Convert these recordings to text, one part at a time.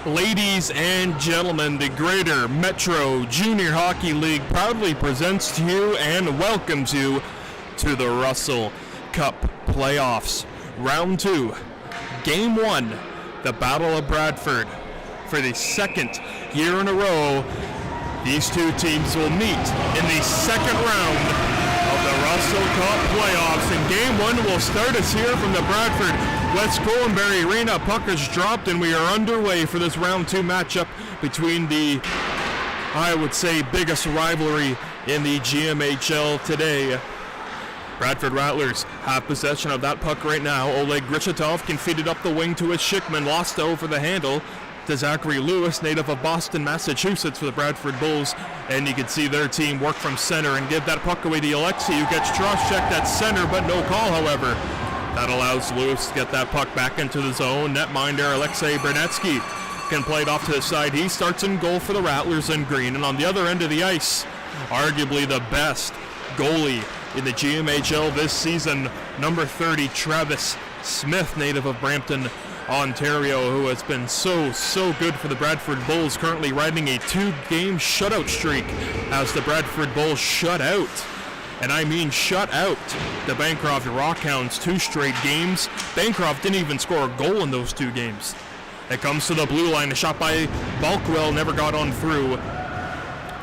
Ladies and gentlemen, the Greater Metro Junior Hockey League proudly presents to you and welcomes you to the Russell Cup Playoffs. Round 2, Game 1, the Battle of Bradford. For the second year in a row, these two teams will meet in the second round of the Russell Cup Playoffs. And Game 1 will start us here from the Bradford West Colenberry Arena. Puck is dropped and we are underway for this round 2 matchup between the, I would say, biggest rivalry in the GMHL today. Bradford Rattlers have possession of that puck right now. Oleg Grichetov can feed it up the wing to his Schickman, lost over the handle to Zachary Lewis, native of Boston, Massachusetts, for the Bradford Bulls. And you can see their team work from center and give that puck away to Alexei, who gets cross-checked at center, but no call, however. That allows Lewis to get that puck back into the zone. Netminder Alexei Bernetsky can play it off to the side. He starts in goal for the Rattlers in green. And on the other end of the ice, arguably the best goalie in the GMHL this season, number 30, Travis Smith, native of Brampton, Ontario, who has been so good for the Bradford Bulls, currently riding a 2-game shutout streak as the Bradford Bulls shut out, and I mean shut out, the Bancroft Rockhounds 2 straight games. Bancroft didn't even score a goal in those 2 games. It comes to the blue line, a shot by Balkwell, never got on through.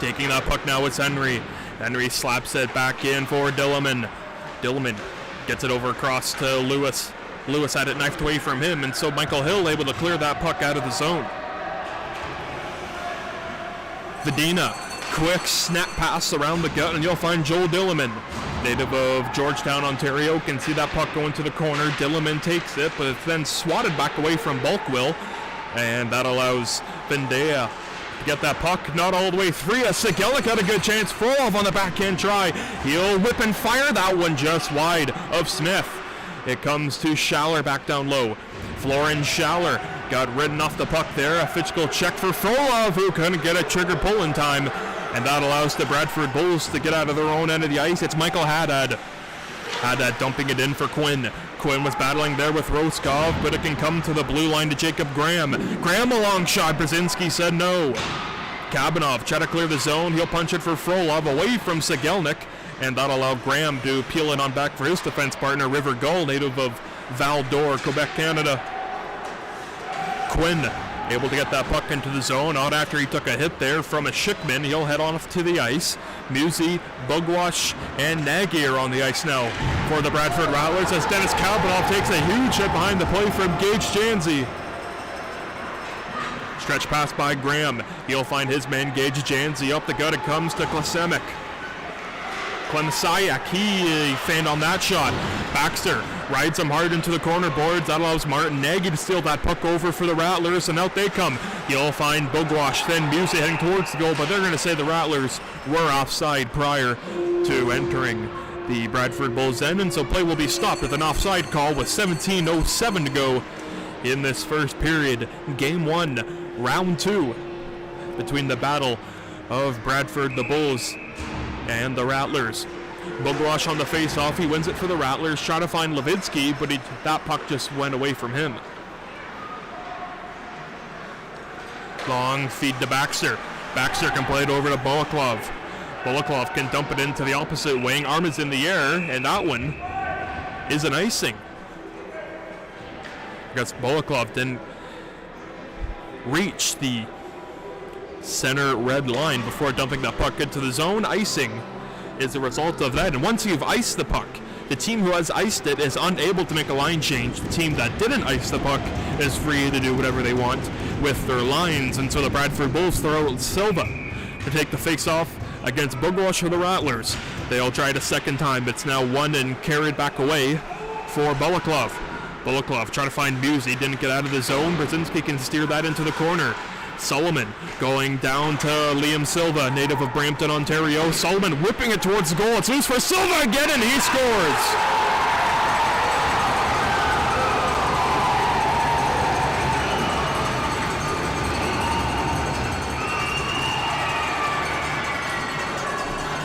Taking that puck now, it's Henry. Henry slaps it back in for Dilliman. Dilliman gets it over across to Lewis. Lewis had it knifed away from him, and so Michael Hill able to clear that puck out of the zone. Vidina, quick snap pass around the gut, and you'll find Joel Dilliman, native of Georgetown, Ontario, can see that puck going to the corner. Dilliman takes it, but it's then swatted back away from Bulkwill, and that allows Vendea to get that puck not all the way through. Sigelik got a good chance. Frolov on the backhand try. He'll whip and fire that one just wide of Smith. It comes to Schaller back down low. Florin Schaller got ridden off the puck there. A physical check for Frolov, who couldn't get a trigger pull in time. And that allows the Bradford Bulls to get out of their own end of the ice. It's Michael Haddad. Haddad dumping it in for Quinn. Quinn was battling there with Roskov, but it can come to the blue line to Jacob Graham. Graham a long shot. Brzezinski said no. Kabanov try to clear the zone. He'll punch it for Frolov away from Sigelnik. And that'll allow Graham to peel it on back for his defense partner, River Gull, native of Val-d'Or, Quebec, Canada. Quinn able to get that puck into the zone. Out after he took a hit there from a Schickman. He'll head on to the ice. Musi, Bugwash, and Nagy are on the ice now for the Bradford Rattlers as Dennis Kabanov takes a huge hit behind the play from Gage Janzi. Stretch pass by Graham. He'll find his man, Gage Janzi. Up the gut it comes to Klasemek. Klemsayak, he fanned on that shot. Baxter rides him hard into the corner boards. That allows Martin Nagy to steal that puck over for the Rattlers, and out they come. You'll find Bugwash, then Busey heading towards the goal, but they're going to say the Rattlers were offside prior to entering the Bradford Bulls end, and so play will be stopped with an offside call with 17:07 to go in this first period. Game 1, round 2, between the battle of Bradford, the Bulls, and the Rattlers. Bugwash on the face-off. He wins it for the Rattlers. Try to find Levitsky, but that puck just went away from him. Long feed to Baxter. Baxter can play it over to Bolaklov. Bolaklov can dump it into the opposite wing. Arm is in the air, and that one is an icing. Because Bolaklov didn't reach the center red line before dumping that puck into the zone. Icing is a result of that, and once you've iced the puck, the team who has iced it is unable to make a line change. The team that didn't ice the puck is free to do whatever they want with their lines, and so the Bradford Bulls throw out Silva to take the face-off against Bugwash for the Rattlers. They'll try it a second time. It's now won and carried back away for Bolaklov. Bolaklov trying to find Musi, didn't get out of the zone. Brzezinski can steer that into the corner. Solomon going down to Liam Silva, native of Brampton, Ontario. Solomon whipping it towards the goal. It's loose for Silva again, and he scores.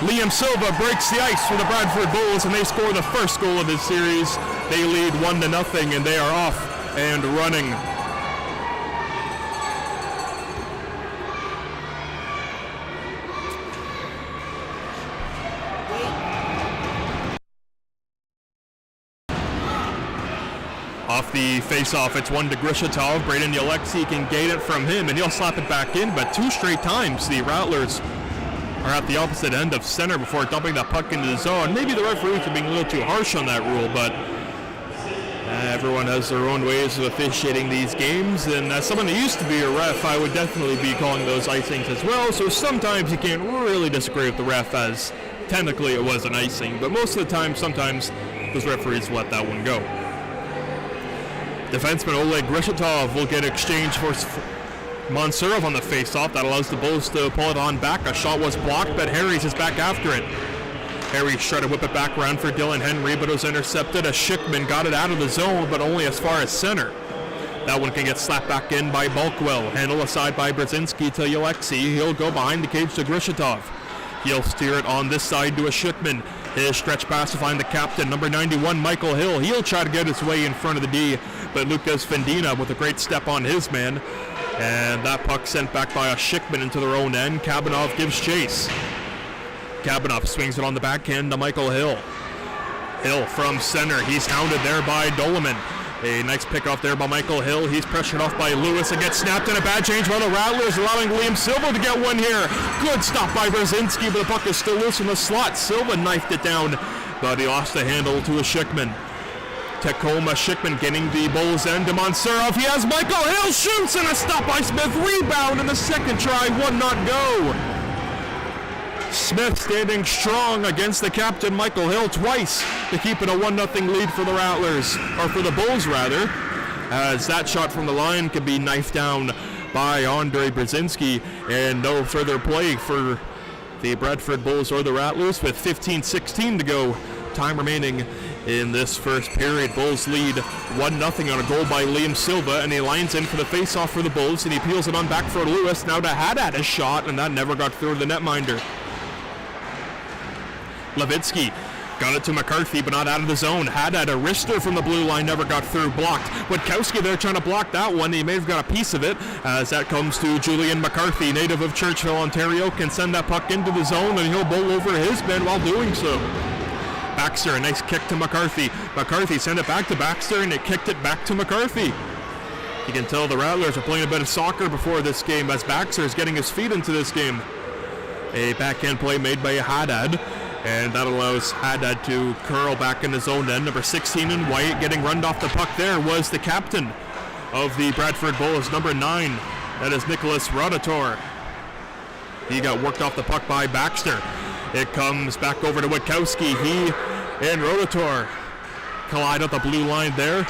Liam Silva breaks the ice for the Bradford Bulls, and they score the first goal of this series. They lead 1-0, and they are off and running. Off the face-off, it's one to Grishatov. Braden Alexi can gain it from him, and he'll slap it back in, but 2 straight times the Rattlers are at the opposite end of center before dumping that puck into the zone. Maybe the referees are being a little too harsh on that rule, but everyone has their own ways of officiating these games, and as someone that used to be a ref, I would definitely be calling those icings as well, so sometimes you can't really disagree with the ref as technically it was an icing, but most of the time, sometimes those referees let that one go. Defenseman Oleg Grishatov will get exchanged for Monsurov on the face-off. That allows the Bulls to pull it on back. A shot was blocked, but Harries is back after it. Harries tried to whip it back around for Dylan Henry, but it was intercepted. A Schickman got it out of the zone, but only as far as center. That one can get slapped back in by Bulkwell. Handle aside by Brzezinski to Alexi. He'll go behind the cage to Grishatov. He'll steer it on this side to a Schickman. His stretch pass to find the captain, number 91, Michael Hill. He'll try to get his way in front of the D, but Lucas Fendina with a great step on his man. And that puck sent back by a Schickman into their own end. Kabanov gives chase. Kabanov swings it on the backhand to Michael Hill. Hill from center. He's hounded there by Doloman. A nice pickoff there by Michael Hill. He's pressured off by Lewis and gets snapped in a bad change by the Rattlers, allowing Liam Silva to get one here. Good stop by Brzezinski, but the puck is still loose in the slot. Silva knifed it down, but he lost the handle to a Schickman. Tacoma Schickman getting the Bulls end to Monsurov. He has Michael Hill, shoots, and a stop by Smith. Rebound in the second try, would not go. Smith standing strong against the captain, Michael Hill, twice to keep it a 1-0 lead for the Rattlers, or for the Bulls rather, as that shot from the line could be knifed down by Andre Brzezinski, and no further play for the Bradford Bulls or the Rattlers with 15:16 to go, time remaining in this first period. Bulls lead 1-0 on a goal by Liam Silva, and he lines in for the face-off for the Bulls, and he peels it on back for Lewis. Now to Haddad, a shot, and that never got through the netminder. Levitsky got it to McCarthy, but not out of the zone. Haddad, a wrister from the blue line, never got through, blocked. Witkowski there trying to block that one. He may have got a piece of it, as that comes to Julian McCarthy, native of Churchill, Ontario, can send that puck into the zone, and he'll bowl over his man while doing so. Baxter, a nice kick to McCarthy. McCarthy sent it back to Baxter, and it kicked it back to McCarthy. You can tell the Rattlers are playing a bit of soccer before this game, as Baxter is getting his feet into this game. A backhand play made by Haddad, and that allows Haddad to curl back in his own end. Number 16 in white, getting runned off the puck there was the captain of the Bradford Bulls, number 9. That is Nicholas Rodator. He got worked off the puck by Baxter. It comes back over to Witkowski. He and Rodator collide at the blue line there.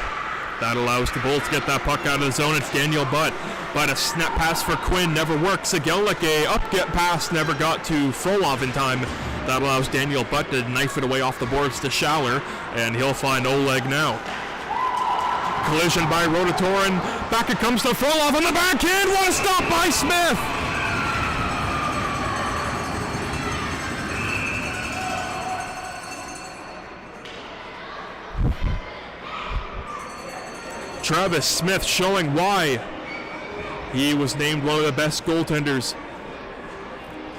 That allows the Bulls to get that puck out of the zone. It's Daniel Butt. But a snap pass for Quinn never works. Sigelnik, a up-get pass, never got to Frolov in time. That allows Daniel Butt to knife it away off the boards to Schaller, and he'll find Oleg now. Collision by Rodator, and back it comes to Frolov on the backhand. What a stop by Smith! Travis Smith showing why he was named one of the best goaltenders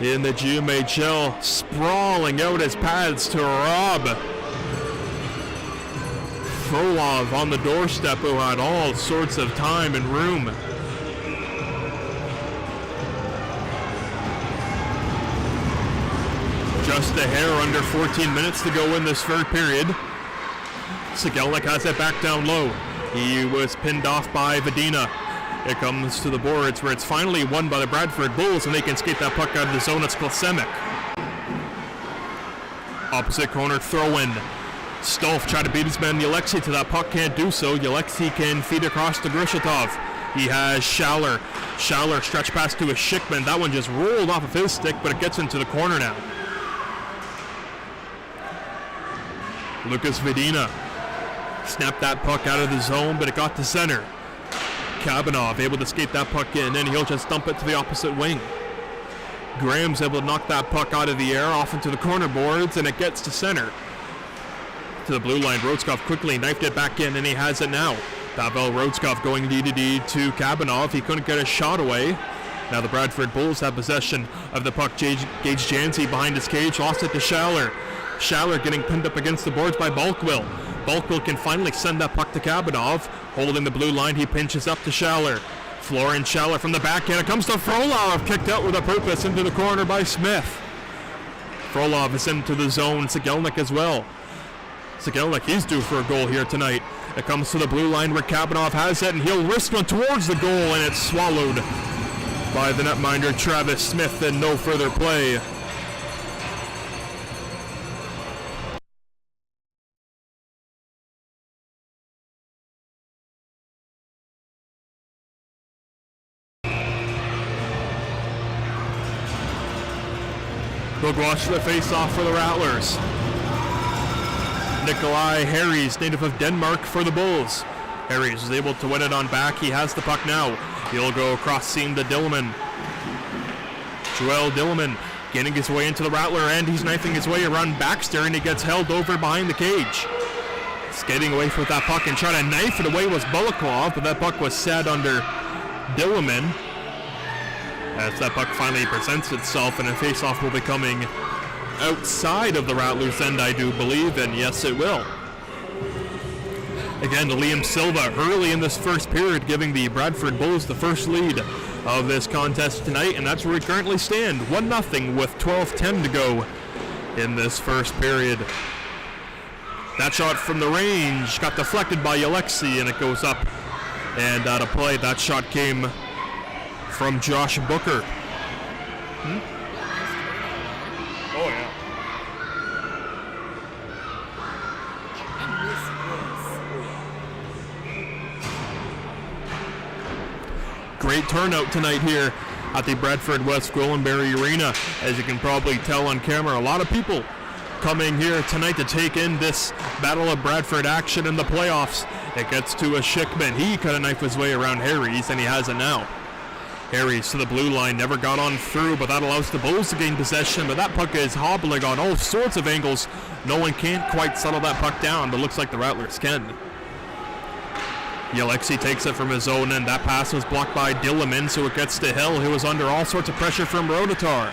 in the GMHL, sprawling out his pads to rob Frolov on the doorstep, who had all sorts of time and room. Just a hair under 14 minutes to go in this third period. Sigelnik has it back down low. He was pinned off by Vedina. It comes to the boards where it's finally won by the Bradford Bulls, and they can skate that puck out of the zone. It's Klasemek. Opposite corner throw-in. Stolf tried to beat his man Alexi to that puck, can't do so. Alexi can feed across to Grishatov. He has Schaller. Schaller stretch pass to a Schickman. That one just rolled off of his stick, but it gets into the corner now. Lucas Vedina snapped that puck out of the zone, but it got to center. Kabanov able to skate that puck in, and he'll just dump it to the opposite wing. Graham's able to knock that puck out of the air, off into the corner boards, and it gets to center. To the blue line, Rodskov quickly knifed it back in, and he has it now. Pavel Rodskov going D-to-D to Kabanov. He couldn't get a shot away. Now the Bradford Bulls have possession of the puck. Gage Jancy behind his cage, lost it to Schaller. Schaller getting pinned up against the boards by Bulkwill. Bulkwill can finally send that puck to Kabanov. Holding the blue line, he pinches up to Schaller. Florian Schaller from the backhand. It comes to Frolov, kicked out with a purpose into the corner by Smith. Frolov is into the zone. Sigelnik as well. Sigelnik, he's due for a goal here tonight. It comes to the blue line where Kabanov has it, and he'll risk one towards the goal, and it's swallowed by the netminder Travis Smith, and no further play. We'll watch the face-off for the Rattlers. Nikolai Harries, native of Denmark, for the Bulls. Harries is able to win it on back. He has the puck now. He'll go across seam to Dillman. Joel Dillman getting his way into the Rattler end. He's knifing his way around Baxter, and he gets held over behind the cage. Skating away with that puck and trying to knife it away was Bulaklov, but that puck was set under Dillman. As that puck finally presents itself, and a face-off will be coming outside of the Rattlers' end, I do believe, and yes, it will. Again, Liam Silva early in this first period, giving the Bradford Bulls the first lead of this contest tonight, and that's where we currently stand, 1-0 with 12:10 to go in this first period. That shot from the range got deflected by Alexi, and it goes up and out of play. That shot came from Josh Booker. Oh, yeah. Great turnout tonight here at the Bradford West Gwillimbury Arena. As you can probably tell on camera, a lot of people coming here tonight to take in this Battle of Bradford action in the playoffs. It gets to a Schickman. He cut a knife his way around Harries, and he has it now. Harries to the blue line, never got on through, but that allows the Bulls to gain possession, but that puck is hobbling on all sorts of angles. No one can't quite settle that puck down, but looks like the Rattlers can. Alexi takes it from his own end. That pass was blocked by Dilliman, so it gets to Hill, who was under all sorts of pressure from Rotatar.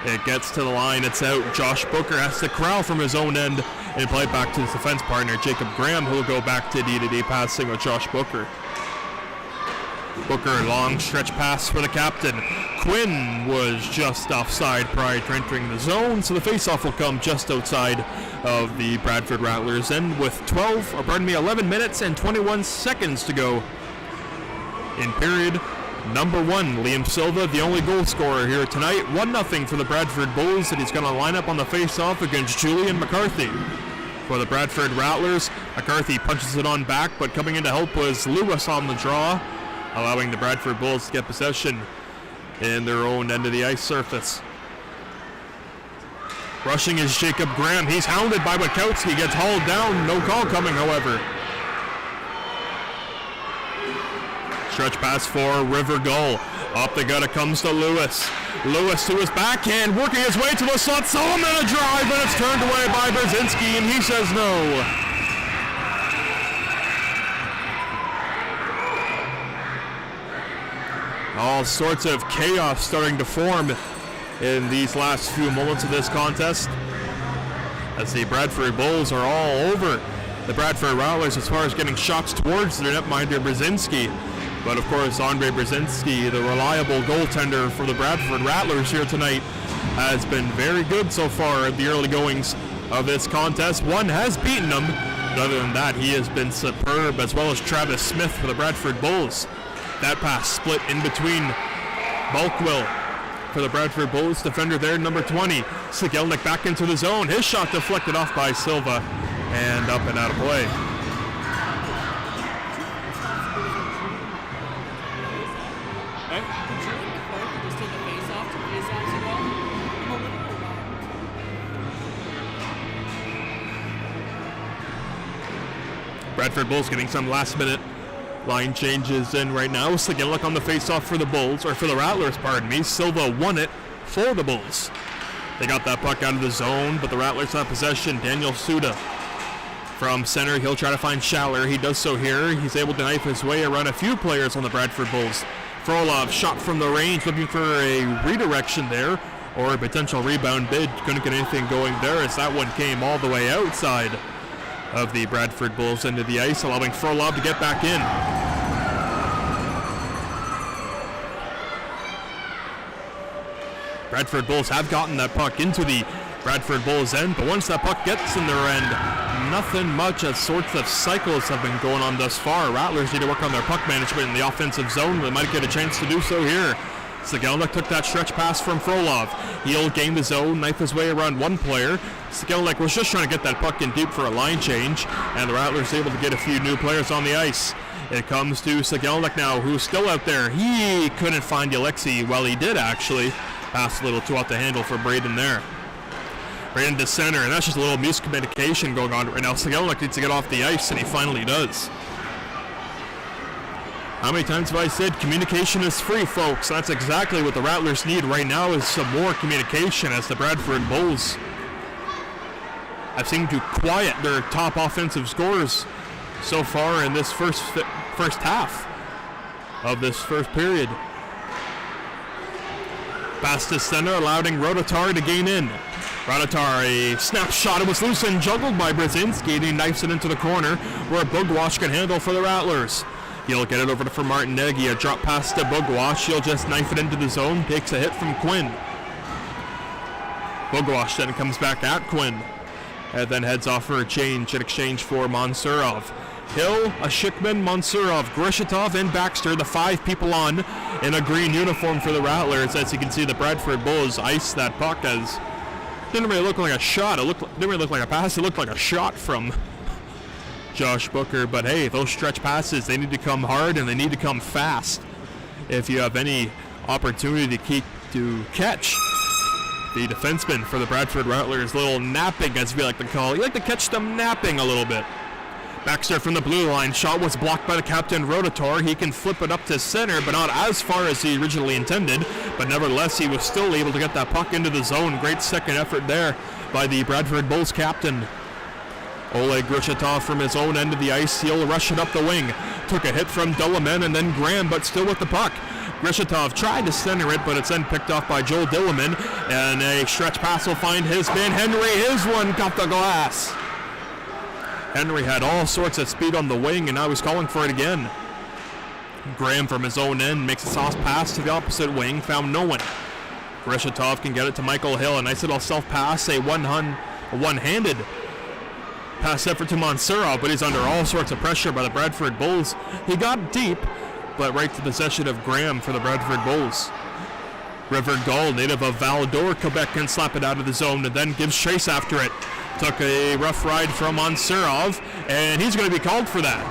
It gets to the line, it's out. Josh Booker has to corral from his own end and play it back to his defense partner, Jacob Graham, who will go back to D-to-D passing with Josh Booker. Booker, long stretch pass for the captain. Quinn was just offside prior to entering the zone, so the faceoff will come just outside of the Bradford Rattlers end with 11 minutes and 21 seconds to go in period number one. Liam Silva, the only goal scorer here tonight. 1-0 for the Bradford Bulls, and he's going to line up on the faceoff against Julian McCarthy. For the Bradford Rattlers, McCarthy punches it on back, but coming in to help was Lewis on the draw, allowing the Bradford Bulls to get possession in their own end of the ice surface. Rushing is Jacob Graham. He's hounded by Wachowski, gets hauled down. No call coming, however. Stretch pass for River Gull. Up the gut it comes to Lewis. Lewis to his backhand, working his way to the slot. Solomon a drive, and it's turned away by Brzezinski, and he says no. All sorts of chaos starting to form in these last few moments of this contest, as the Bradford Bulls are all over the Bradford Rattlers as far as getting shots towards their netminder Brzezinski. But of course, Andre Brzezinski, the reliable goaltender for the Bradford Rattlers here tonight, has been very good so far at the early goings of this contest. One has beaten him, but other than that, he has been superb, as well as Travis Smith for the Bradford Bulls. That pass split in between Bulkwill for the Bradford Bulls. Defender there, number 20. Sigelnik back into the zone. His shot deflected off by Silva and up and out of play. Bradford Bulls getting some last minute line changes in right now. Sigelnik on the face-off for the Bulls, or for the Rattlers, pardon me. Silva won it for the Bulls. They got that puck out of the zone, but the Rattlers have possession. Daniel Suda from center. He'll try to find Schaller. He does so here. He's able to knife his way around a few players on the Bradford Bulls. Frolov shot from the range, looking for a redirection there. or a potential rebound bid. Couldn't get anything going there as that one came all the way outside of the Bradford Bulls into the ice, allowing Frolov to get back in. Bradford Bulls have gotten that puck into the Bradford Bulls end, but once that puck gets in their end, nothing much as sorts of cycles have been going on thus far. Rattlers need to work on their puck management in the offensive zone. They might get a chance to do so here. Sigelnik took that stretch pass from Frolov. He'll gain the zone, knife his way around one player. Sigelnik was just trying to get that puck in deep for a line change, and the Rattlers able to get a few new players on the ice. It comes to Sigelnik now, who's still out there. He couldn't find Alexei. Well, he did actually. Passed a little too off the handle for Braden there. Braden to center, and that's just a little miscommunication going on right now. Sigelnik needs to get off the ice, and he finally does. How many times have I said communication is free, folks? That's exactly what the Rattlers need right now, is some more communication, as the Bradford Bulls have seemed to quiet their top offensive scorers so far in this first half of this first period. Pass to center, allowing Rotatar to gain in. Rotatar, a snapshot. It was loose and juggled by Brzezinski, and he knifes it into the corner where Bugwash can handle for the Rattlers. He'll get it over for Martin Nagy. A drop pass to Bugwash. He'll just knife it into the zone. Takes a hit from Quinn. Bugwash then comes back at Quinn, and then heads off for a change in exchange for Mansurov. Hill, a Schickman, Mansurov, Grishitov, and Baxter, the 5 people on in a green uniform for the Rattlers. As you can see, the Bradford Bulls ice that puck as didn't really look like a shot. Didn't really look like a pass. It looked like a shot from Josh Booker. But hey, those stretch passes, they need to come hard and they need to come fast if you have any opportunity to catch the defenseman for the Bradford Rattlers. Little napping, as we like to call it. You like to catch them napping a little bit. Baxter from the blue line. Shot was blocked by the captain, Rotator. He can flip it up to center, but not as far as he originally intended. But nevertheless, he was still able to get that puck into the zone. Great second effort there by the Bradford Bulls captain. Oleg Grishitov from his own end of the ice. He'll rush it up the wing. Took a hit from Delaman and then Graham, but still with the puck. Grishitov tried to center it, but it's then picked off by Joel Dilleman. And a stretch pass will find his man, Henry. His one got the glass. Henry had all sorts of speed on the wing, and now he's calling for it again. Graham from his own end makes a soft pass to the opposite wing, found no one. Grishitov can get it to Michael Hill. A nice little self-pass, a one-handed pass effort to Mansurov, but he's under all sorts of pressure by the Bradford Bulls. He got deep, but right to the possession of Graham for the Bradford Bulls. River Gull, native of Val-d'Or, Quebec, can slap it out of the zone and then gives chase after it. Took a rough ride from Mansurov, and he's going to be called for that.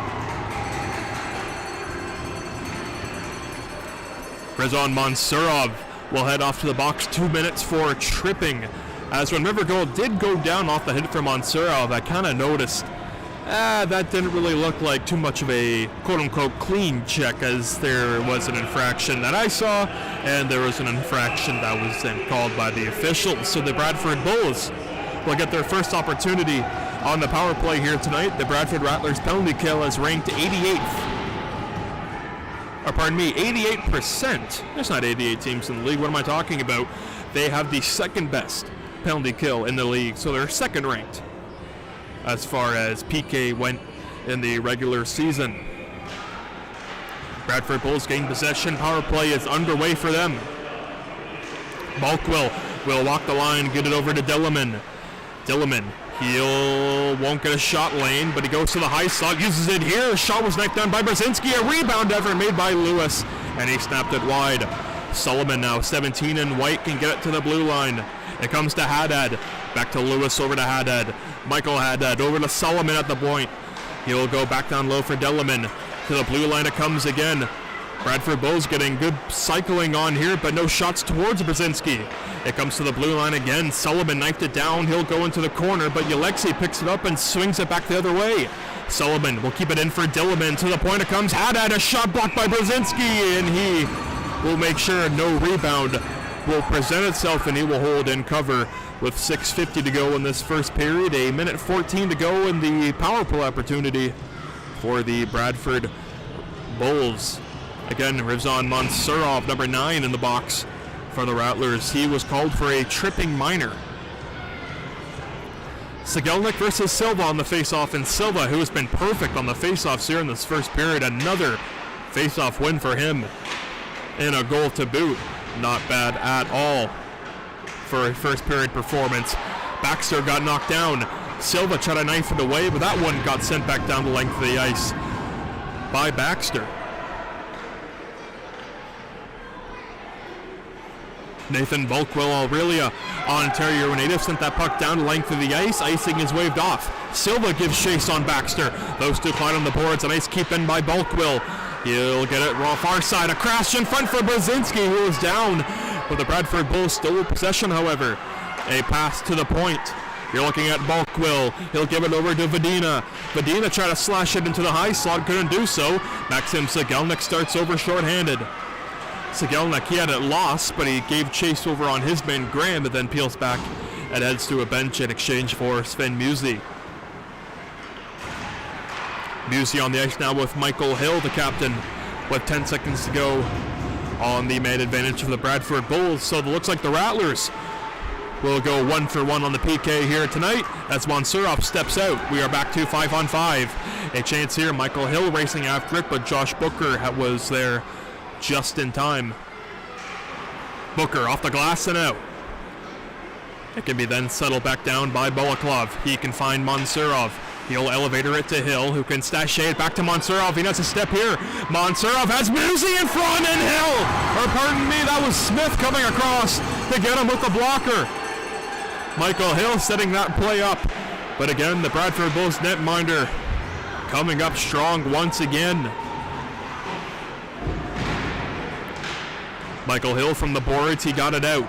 Rezon Mansurov will head off to the box. 2 minutes for tripping. As when River Gull did go down off the hit from Mansurov, I kind of noticed that didn't really look like too much of a quote-unquote clean check, as there was an infraction that I saw, and there was an infraction that was then called by the officials. So the Bradford Bulls will get their first opportunity on the power play here tonight. The Bradford Rattlers penalty kill is ranked 88%. There's not 88 teams in the league. What am I talking about? They have the second best penalty kill in the league, so they're second ranked as far as PK went in the regular season. Bradford Bulls gain possession. Power play is underway for them. Balkwell will walk the line, get it over to Dilleman. Dilleman, he won't get a shot lane, but he goes to the high slot, uses it here. A shot was knocked down by Brzezinski. A rebound effort made by Lewis, and he snapped it wide. Sullivan now, 17 in white, can get it to the blue line. It comes to Haddad. Back to Lewis, over to Haddad. Michael Haddad over to Solomon at the point. He'll go back down low for Dilleman. To the blue line it comes again. Bradford Bulls getting good cycling on here, but no shots towards Brzezinski. It comes to the blue line again. Sullivan knifed it down. He'll go into the corner, but Alexei picks it up and swings it back the other way. Sullivan will keep it in for Dilleman. To the point it comes. Haddad, a shot blocked by Brzezinski, and he will make sure no rebound will present itself, and he will hold in cover with 6:50 to go in this first period. 1:14 to go in the power play opportunity for the Bradford Bulls. Again, Rizvan Mansurov, number 9 in the box for the Rattlers. He was called for a tripping minor. Sigelnik versus Silva on the faceoff, and Silva, who has been perfect on the faceoffs here in this first period, another faceoff win for him, and a goal to boot. Not bad at all for a first period performance. Baxter got knocked down. Silva tried to knife it away, but that one got sent back down the length of the ice by Baxter. Nathan Bulkwell Aurelia, Ontario native, sent that puck down the length of the ice. Icing is waved off. Silva gives chase on Baxter. Those two fight on the boards. A nice keep in by Bulkwell. He'll get it raw far side. A crash in front for Brzezinski, who is down. But the Bradford Bulls still with possession, however. A pass to the point. You're looking at Bulkwell. He'll give it over to Vadina. Vadina tried to slash it into the high slot, couldn't do so. Maxim Sigelnik starts over shorthanded. Sigelnik, he had it lost, but he gave chase over on his man Graham, and then peels back and heads to a bench in exchange for Sven Musi. Musi on the ice now with Michael Hill, the captain, with 10 seconds to go on the man advantage for the Bradford Bulls. So it looks like the Rattlers will go 1-for-1 on the PK here tonight as Mansurov steps out. We are back to 5-on-5. A chance here, Michael Hill racing after it, but Josh Booker was there just in time. Booker off the glass and out. It can be then settled back down by Bolaklov. He can find Mansurov. He'll elevator it to Hill, who can sachet it back to Mansurov. He does a step here. Mansurov has Musi in front, and Hill, or pardon me, that was Smith coming across to get him with the blocker. Michael Hill setting that play up. But again, the Bradford Bulls netminder coming up strong once again. Michael Hill from the boards, he got it out.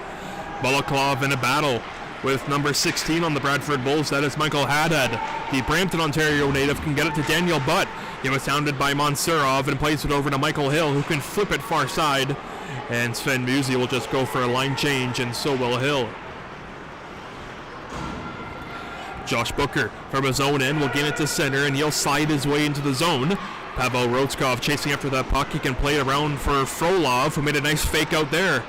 Bolaklov in a battle with number 16 on the Bradford Bulls, that is Michael Haddad. The Brampton, Ontario native can get it to Daniel Butt. He was hounded by Mansurov and plays it over to Michael Hill, who can flip it far side. And Sven Musi will just go for a line change, and so will Hill. Josh Booker from his own end will gain it to center, and he'll slide his way into the zone. Pavel Rodskov chasing after that puck. He can play it around for Frolov, who made a nice fake out there.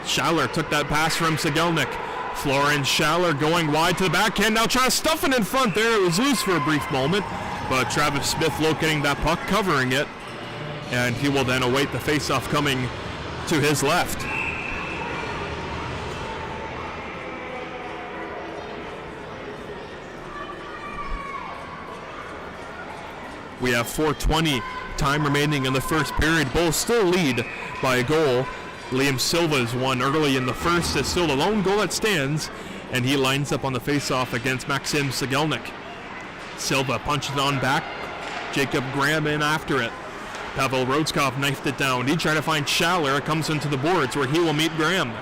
Schaller took that pass from Sigelnik. Florence Schaller going wide to the backhand, now trying to stuff it in front there. It was loose for a brief moment, but Travis Smith locating that puck, covering it, and he will then await the faceoff coming to his left. We have 4:20 time remaining in the first period. Bulls still lead by a goal. Liam Silva's won early in the first. It's still a lone goal that stands, and he lines up on the faceoff against Maxim Sigelnik. Silva punches on back. Jacob Graham in after it. Pavel Rodskov knifed it down. He tried to find Schaller. It comes into the boards where he will meet Graham.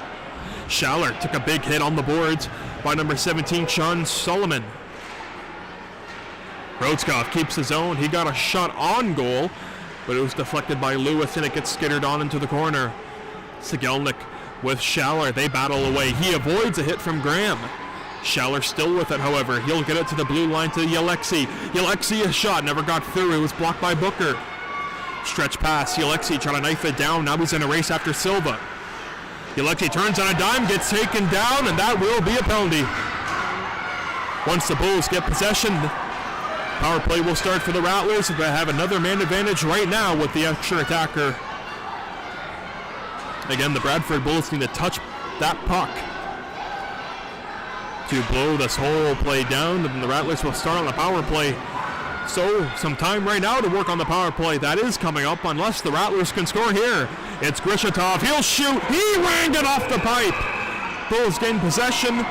Schaller took a big hit on the boards by number 17, Sean Solomon. Rodskov keeps his own. He got a shot on goal, but it was deflected by Lewis, and it gets skittered on into the corner. Sigelnik with Schaller. They battle away. He avoids a hit from Graham. Schaller still with it, however. He'll get it to the blue line to Yalexi. Yalexi, a shot, never got through. It was blocked by Booker. Stretch pass. Yalexi trying to knife it down. Now he's in a race after Silva. Yalexi turns on a dime, gets taken down, and that will be a penalty. Once the Bulls get possession, power play will start for the Rattlers. They have another man advantage right now with the extra attacker. Again, the Bradford Bulls need to touch that puck to blow this whole play down, and the Rattlers will start on the power play. So, some time right now to work on the power play. That is coming up unless the Rattlers can score here. It's Grishatov. He'll shoot. He ranged it off the pipe. Bulls gain possession.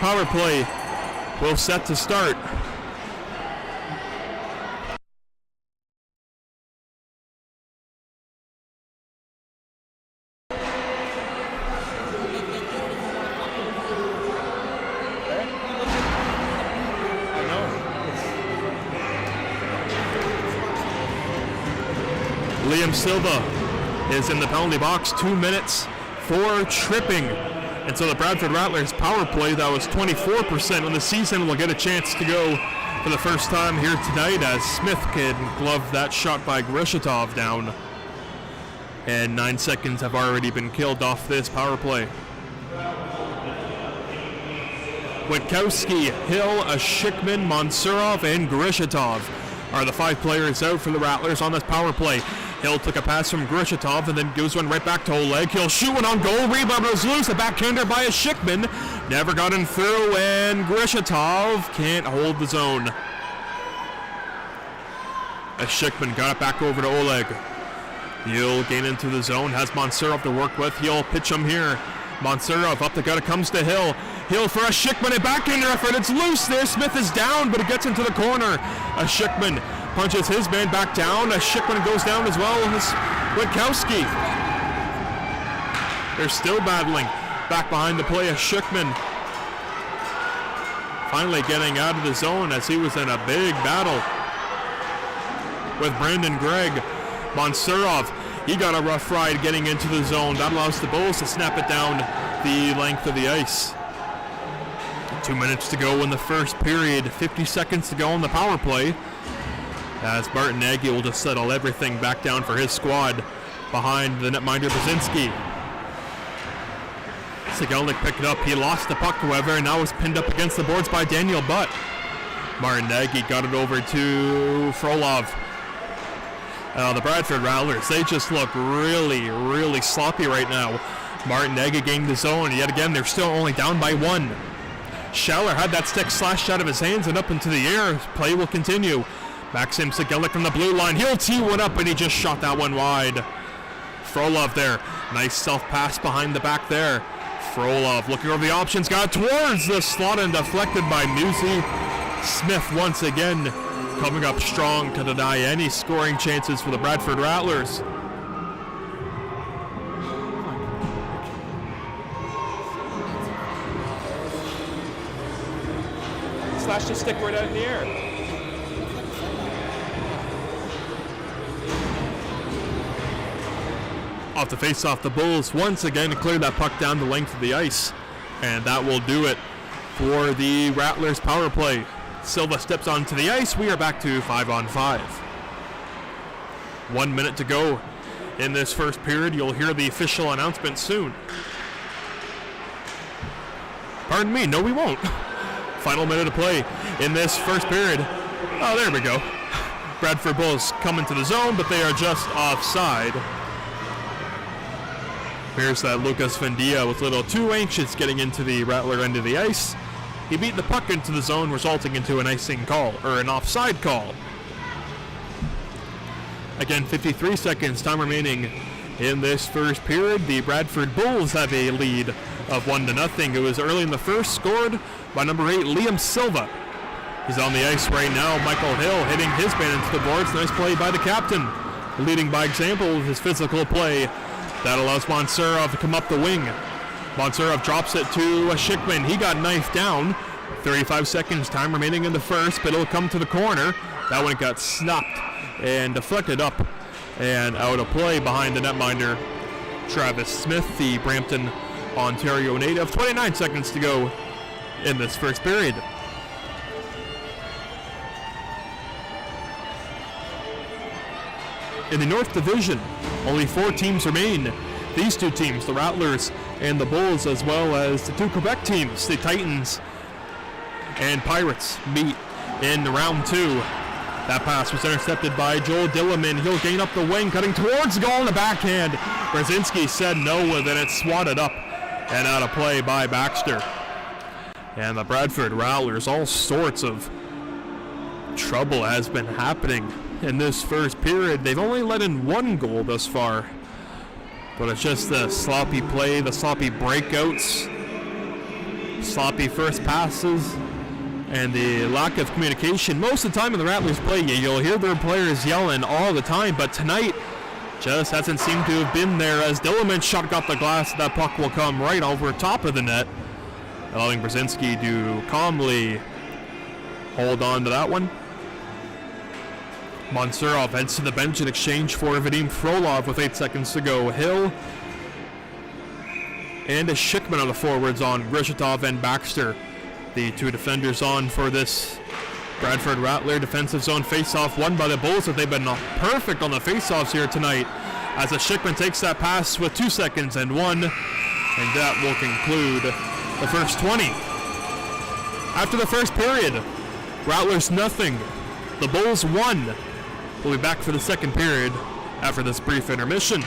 Power play will set to start. Liam Silva is in the penalty box, 2 minutes for tripping. And so the Bradford Rattlers power play that was 24% in the season will get a chance to go for the first time here tonight as Smith can glove that shot by Grishatov down. And 9 seconds have already been killed off this power play. Witkowski, Hill, Ashikman, Mansurov, and Grishatov are the 5 players out for the Rattlers on this power play. Hill took a pass from Grishatov and then gives one right back to Oleg. He'll shoot one on goal. Rebound was loose. A backhander by Ashikman. Never got him through, and Grishatov can't hold the zone. Ashikman got it back over to Oleg. He'll gain into the zone. Has Mansurov to work with. He'll pitch him here. Mansurov up the gut. It comes to Hill. Hill for Ashikman. A backhander effort. It's loose there. Smith is down, but it gets into the corner. Ashikman punches his man back down. Ashikman goes down as well as Witkowski. They're still battling. Back behind the play, Ashikman finally getting out of the zone as he was in a big battle with Brandon Gregg. Mansurov, he got a rough ride getting into the zone. That allows the Bulls to snap it down the length of the ice. 2 minutes to go in the first period. 50 seconds to go on the power play, as Martin Nagy will just settle everything back down for his squad behind the netminder Brzezinski. Sigelnik picked it up. He lost the puck, however, and now is pinned up against the boards by Daniel Butt. Martin Nagy got it over to Frolov. The Bradford Rattlers, they just look really, really sloppy right now. Martin Nagy gained the zone. Yet again, they're still only down by 1. Schaller had that stick slashed out of his hands and up into the air. Play will continue. Maxim Sigelnik from the blue line. He'll tee one up, and he just shot that one wide. Frolov there. Nice self-pass behind the back there. Frolov looking over the options. Got it towards the slot and deflected by Musi. Smith once again coming up strong to deny any scoring chances for the Bradford Rattlers. Slashed his stick right out in the air. Off the face-off, the Bulls once again cleared that puck down the length of the ice. And that will do it for the Rattlers power play. Silva steps onto the ice. We are back to 5-on-5. 1 minute to go in this first period. You'll hear the official announcement soon. Pardon me, no we won't. Final minute of play in this first period. Oh, there we go. Bradford Bulls come into the zone, but they are just offside. Here's that Lucas Vendia was a little too anxious getting into the Rattler end of the ice. He beat the puck into the zone, resulting into an icing call, or an offside call. Again, 53 seconds, time remaining in this first period. The Bradford Bulls have a lead of 1-0. It was early in the first, scored by number 8, Liam Silva. He's on the ice right now. Michael Hill hitting his man into the boards. Nice play by the captain, leading by example with his physical play. That allows Mansurov to come up the wing. Mansurov drops it to Ashikman. He got knifed down. 35 seconds, time remaining in the first, but it'll come to the corner. That one got snuffed and deflected up and out of play behind the netminder Travis Smith, the Brampton, Ontario native. 29 seconds to go in this first period. In the North Division, only 4 teams remain. These 2 teams, the Rattlers and the Bulls, as well as the 2 Quebec teams, the Titans and Pirates, meet in round 2. That pass was intercepted by Joel Dillerman. He'll gain up the wing, cutting towards the goal in the backhand. Brzezinski said no, then it's swatted up and out of play by Baxter. And the Bradford Rattlers, all sorts of trouble has been happening in this first period. They've only let in 1 goal thus far, but it's just the sloppy play, the sloppy breakouts, sloppy first passes, and the lack of communication. Most of the time in the Rattlers play, you'll hear their players yelling all the time, but tonight just hasn't seemed to have been there, as Dillerman's shot got the glass. That puck will come right over top of the net, allowing Brzezinski to calmly hold on to that one. Mansurov heads to the bench in exchange for Vadim Frolov with 8 seconds to go. Hill and Ashikman are the forwards on Grishatov and Baxter. The 2 defenders on for this Bradford Rattler defensive zone face-off won by the Bulls, but they've been perfect on the face-offs here tonight. as a Schickman takes that pass with 2 seconds and 1, and that will conclude the first 20. After the first period, Rattlers nothing, the Bulls 1. We'll be back for the second period after this brief intermission.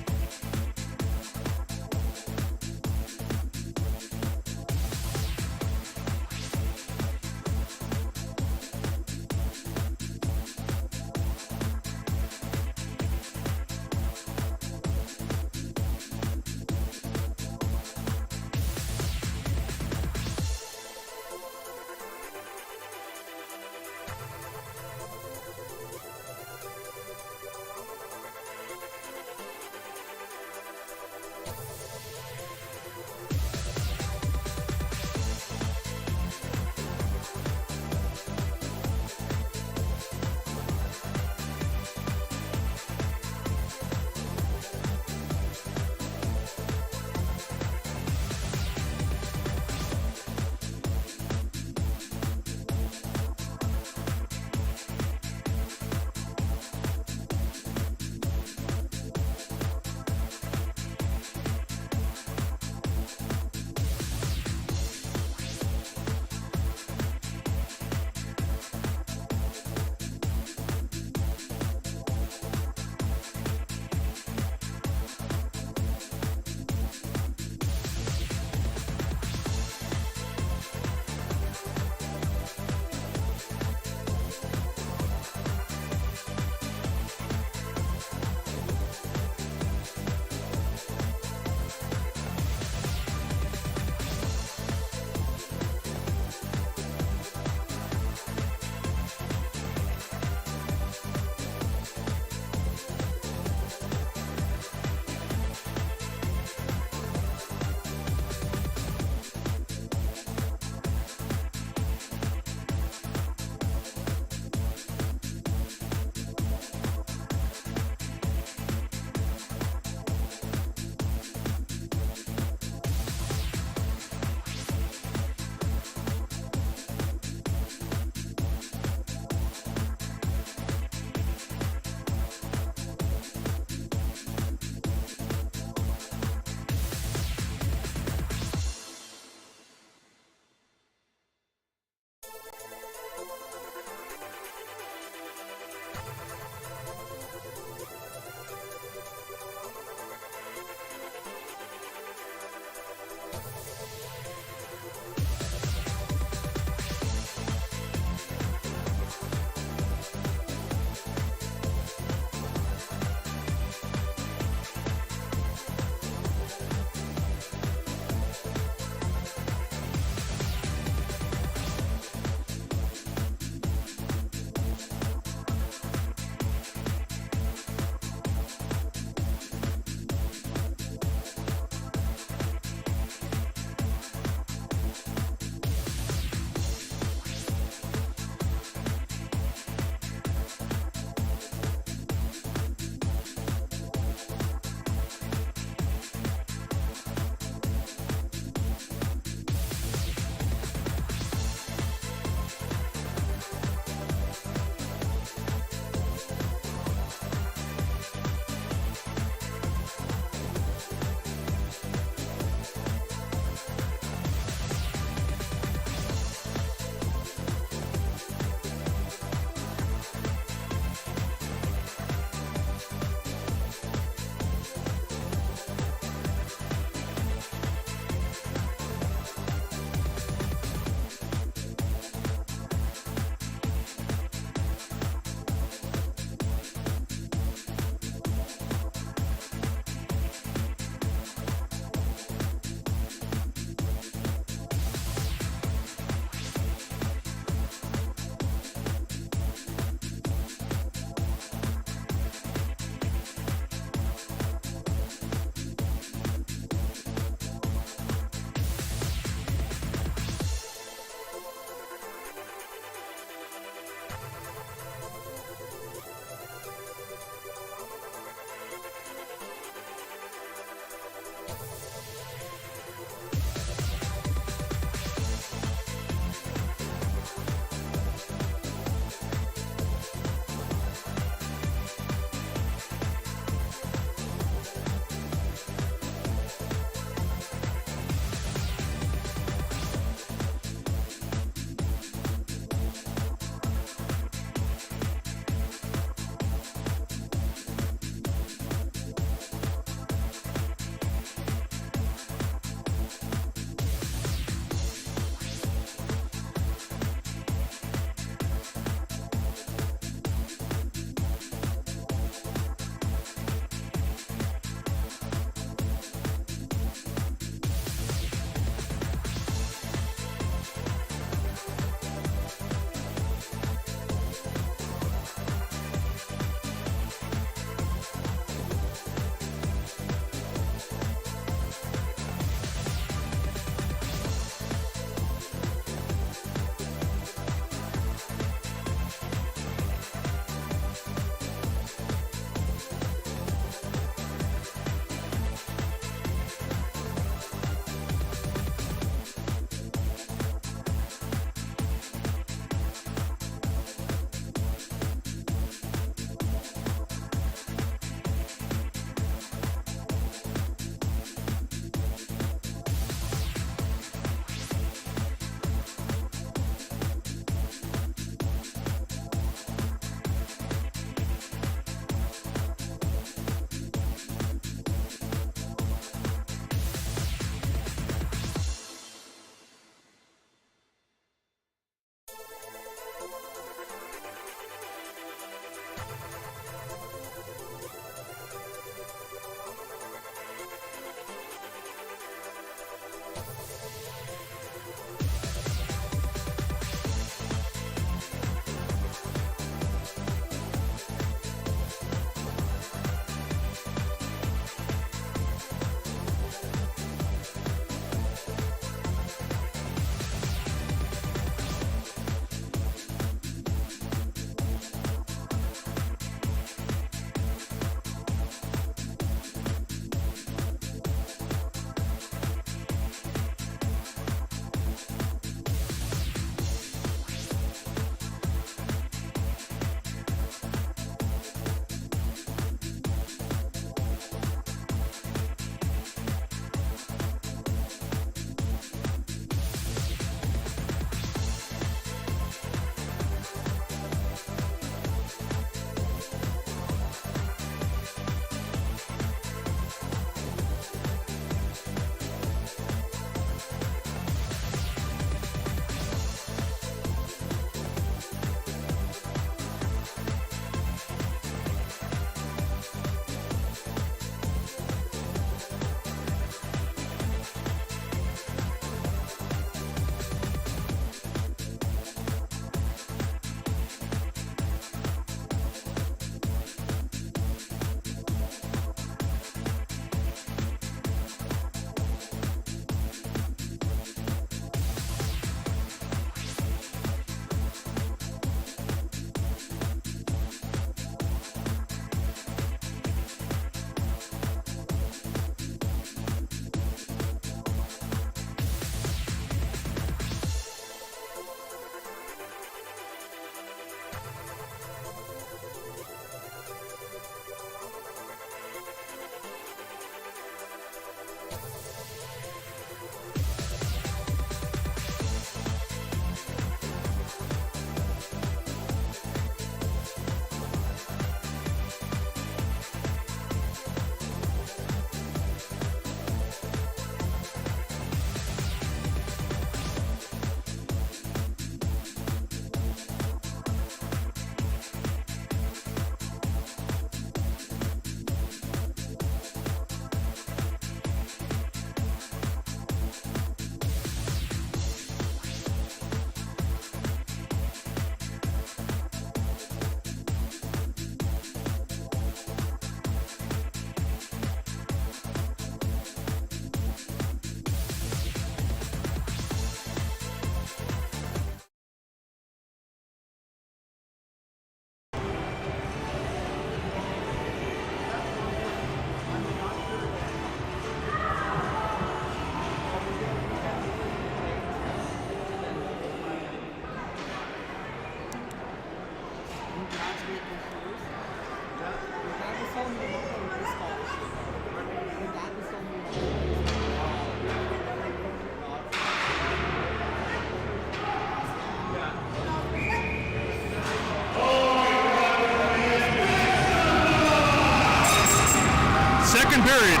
second period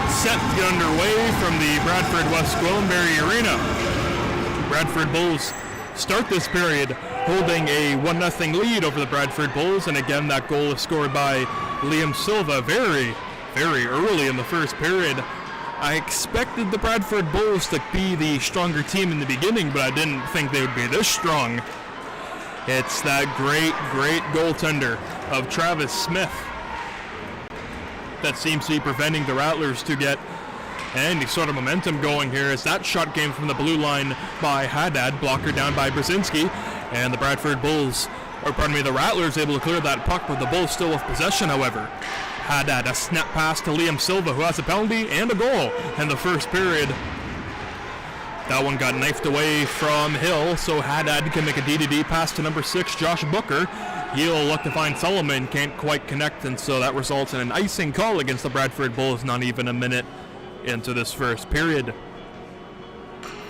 set to get underway from the Bradford West Gwillimbury Arena. Bradford Bulls start this period holding a 1-0 lead over the Bradford Bulls, and again that goal is scored by Liam Silva very, very early in the first period. I expected the Bradford Bulls to be the stronger team in the beginning, but I didn't think they would be this strong. It's that great, great goaltender of Travis Smith that seems to be preventing the Rattlers to get any sort of momentum going here, as that shot came from the blue line by Haddad, blocker down by Brzezinski, and the the Rattlers able to clear that puck, but the Bulls still with possession, however. Haddad, a snap pass to Liam Silva, who has a penalty and a goal in the first period. That one got knifed away from Hill, so Haddad can make a D-to-D pass to number 6, Josh Booker. He'll look to find Solomon, can't quite connect, and so that results in an icing call against the Bradford Bulls, not even a minute into this first period.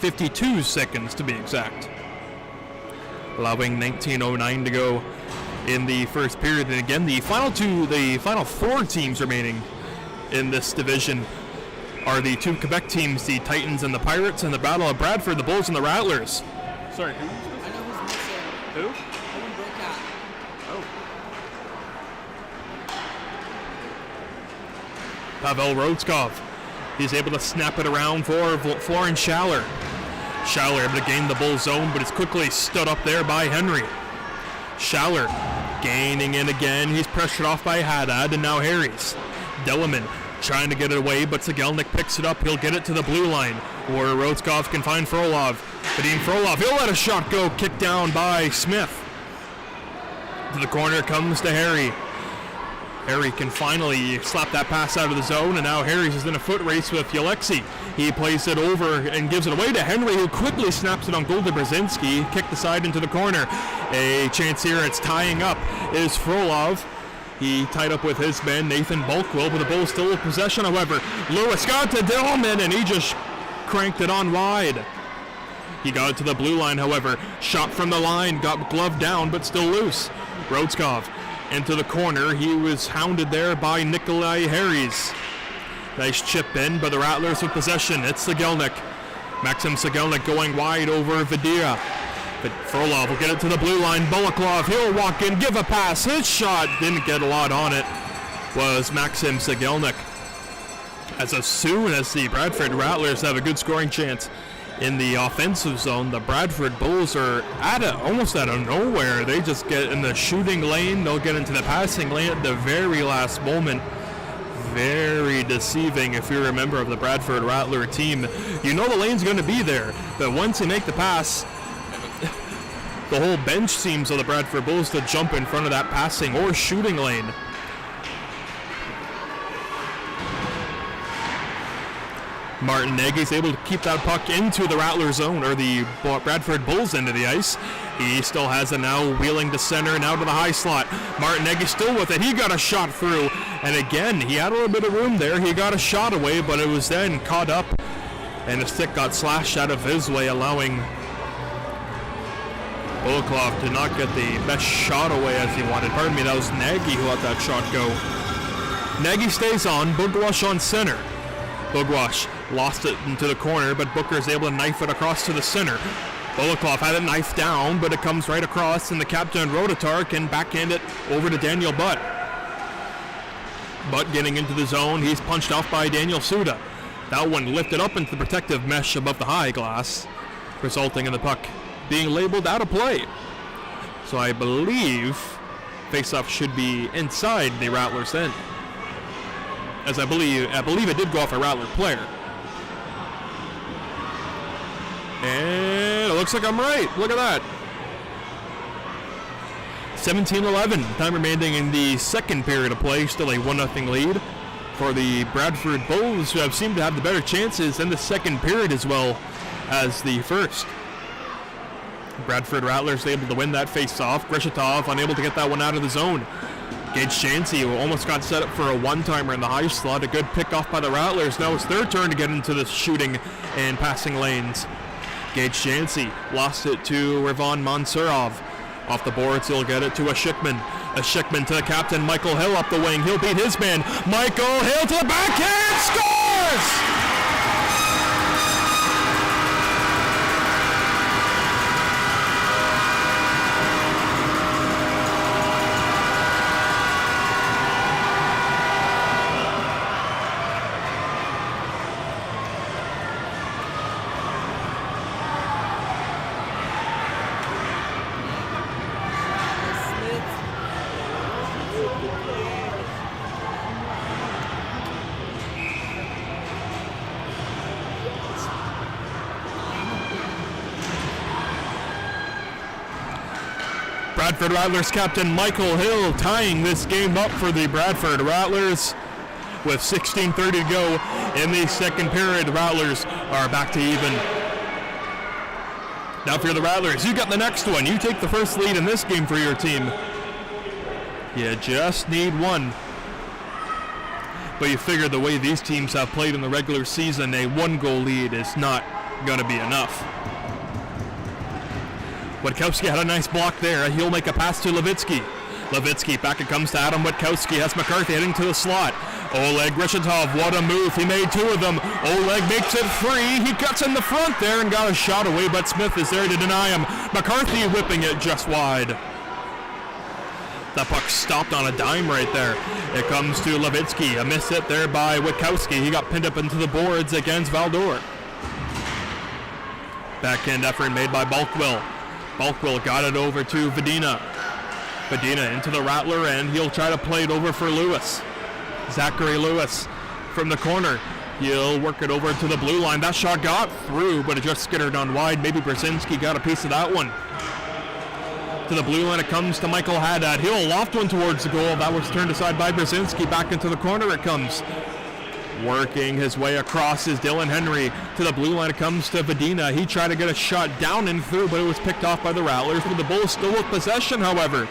52 seconds to be exact. Allowing 19:09 to go in the first period. And again, the final four teams remaining in this division are the two Quebec teams, the Titans and the Pirates, and the Battle of Bradford, the Bulls and the Rattlers. Sorry, who? I know who's missing. Who? Owen Brokat. Oh. Pavel Rodskov. He's able to snap it around for Florence Schaller. Schaller able to gain the Bull zone, but it's quickly stood up there by Henry. Schaller gaining in again. He's pressured off by Haddad, and now Harries. Delliman trying to get it away, but Sigelnik picks it up. He'll get it to the blue line, where Rodskov can find Frolov. Vadim Frolov, he'll let a shot go, kicked down by Smith. To the corner comes to Harry. Harry can finally slap that pass out of the zone, and now Harris is in a foot race with Yalexi. He plays it over and gives it away to Henry, who quickly snaps it on goal to Brzezinski. Kicked aside into the corner. A chance here, it's tying up, is Frolov. He tied up with his man, Nathan Bulkwell, but the Bulls still with possession, however. Lewis got to Dillman, and he just cranked it on wide. He got it to the blue line, however. Shot from the line, got gloved down, but still loose. Rodskov into the corner. He was hounded there by Nikolai Harries. Nice chip in, but the Rattlers with possession. It's Sigelnik. Maxim Sigelnik going wide over Vadia. But Frolov will get it to the blue line. Bolaklov, he'll walk in, give a pass. His shot didn't get a lot on it. Was Maxim Sigelnik. As soon as the Bradford Rattlers have a good scoring chance in the offensive zone, the Bradford Bulls are almost out of nowhere. They just get in the shooting lane. They'll get into the passing lane at the very last moment. Very deceiving if you're a member of the Bradford Rattler team. You know the lane's going to be there, but once you make the pass, the whole bench seems of the Bradford Bulls to jump in front of that passing or shooting lane. Martin Nagy's able to keep that puck into the Rattler zone, or the Bradford Bulls into the ice. He still has it now, wheeling to center and out to the high slot. Martin Nagy still with it. He got a shot through, and again, he had a little bit of room there. He got a shot away, but it was then caught up, and the stick got slashed out of his way, allowing Bolaklov to not get the best shot away as he wanted. Pardon me, that was Nagy who let that shot go. Nagy stays on, Bugwash on center. Bugwash lost it into the corner, but Booker is able to knife it across to the center. Bolaklov had it knifed down, but it comes right across, and the captain Rotatar can backhand it over to Daniel Butt. Butt getting into the zone. He's punched off by Daniel Suda. That one lifted up into the protective mesh above the high glass, resulting in the puck being labeled out of play. So I believe faceoff should be inside the Rattlers end, as I believe it did go off a Rattler player. And it looks like I'm right. Look at that. 17-11. Time remaining in the second period of play. Still a 1-0 lead for the Bradford Bulls, who have seemed to have the better chances in the second period as well as the first. Bradford Rattlers able to win that face-off. Grishatov unable to get that one out of the zone. Gage Chansey, who almost got set up for a one-timer in the high slot. A good pick-off by the Rattlers. Now it's their turn to get into the shooting and passing lanes. Gage Chansey lost it to Ravon Mansurov. Off the boards, he'll get it to Ashikman. A Schickman to the captain, Michael Hill up the wing. He'll beat his man. Michael Hill to the backhand, scores! Bradford Rattlers captain Michael Hill tying this game up for the Bradford Rattlers with 16:30 to go in the second period. Rattlers are back to even. Now for the Rattlers, you got the next one. You take the first lead in this game for your team. You just need one. But you figure the way these teams have played in the regular season, a one-goal lead is not going to be enough. Witkowski had a nice block there. He'll make a pass to Levitsky. Levitsky, back it comes to Adam Witkowski. Has McCarthy heading to the slot. Oleg Rishatov, what a move. He made two of them. Oleg makes it free. He cuts in the front there and got a shot away, but Smith is there to deny him. McCarthy whipping it just wide. That puck stopped on a dime right there. It comes to Levitsky. A miss hit there by Witkowski. He got pinned up into the boards against Valdor. Backhand effort made by Balkwell. Balkwell got it over to Vadina. Vadina into the Rattler, and he'll try to play it over for Lewis. Zachary Lewis from the corner. He'll work it over to the blue line. That shot got through, but it just skittered on wide. Maybe Brzezinski got a piece of that one. To the blue line it comes to Michael Haddad. He'll loft one towards the goal. That was turned aside by Brzezinski. Back into the corner it comes. Working his way across is Dylan Henry. To the blue line it comes to Vadina. He tried to get a shot down and through, but it was picked off by the Rattlers. With the Bulls still with possession, however.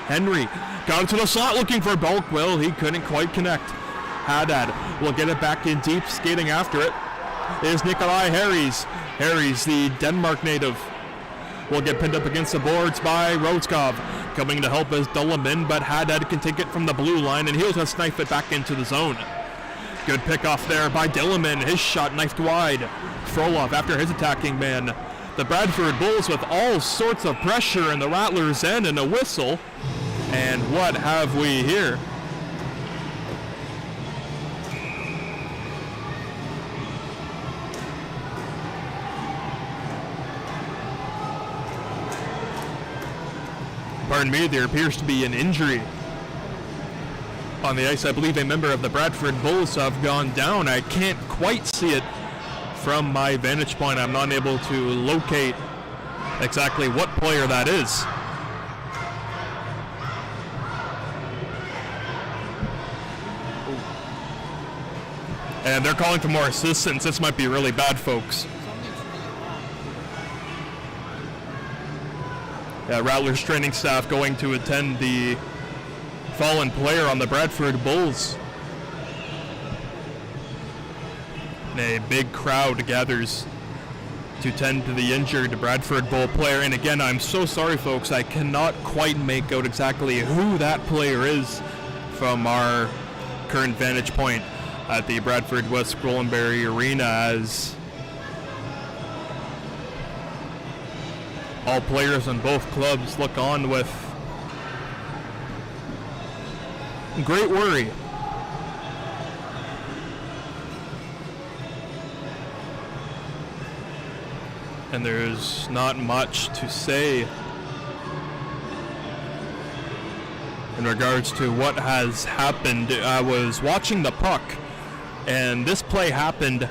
Henry got into the slot looking for Balkwell. He couldn't quite connect. Haddad will get it back in deep. Skating after it is Nikolai Harries. Harries, the Denmark native, will get pinned up against the boards by Rotskov. Coming to help is Dulaman, but Haddad can take it from the blue line, and he'll just knife it back into the zone. Good pickoff there by Dillman. His shot knifed wide. Frolov after his attacking man. The Bradford Bulls with all sorts of pressure in the Rattlers' end and a whistle. And what have we here? Pardon me, there appears to be an injury on the ice. I believe a member of the Bradford Bulls have gone down. I can't quite see it from my vantage point. I'm not able to locate exactly what player that is. And they're calling for more assistance. This might be really bad, folks. Yeah, Rattlers training staff going to attend the fallen player on the Bradford Bulls. And a big crowd gathers to tend to the injured Bradford Bull player. And again, I'm so sorry, folks, I cannot quite make out exactly who that player is from our current vantage point at the Bradford West Goldenberry Arena, as all players on both clubs look on with great worry. And there's not much to say in regards to what has happened. I was watching the puck, and this play happened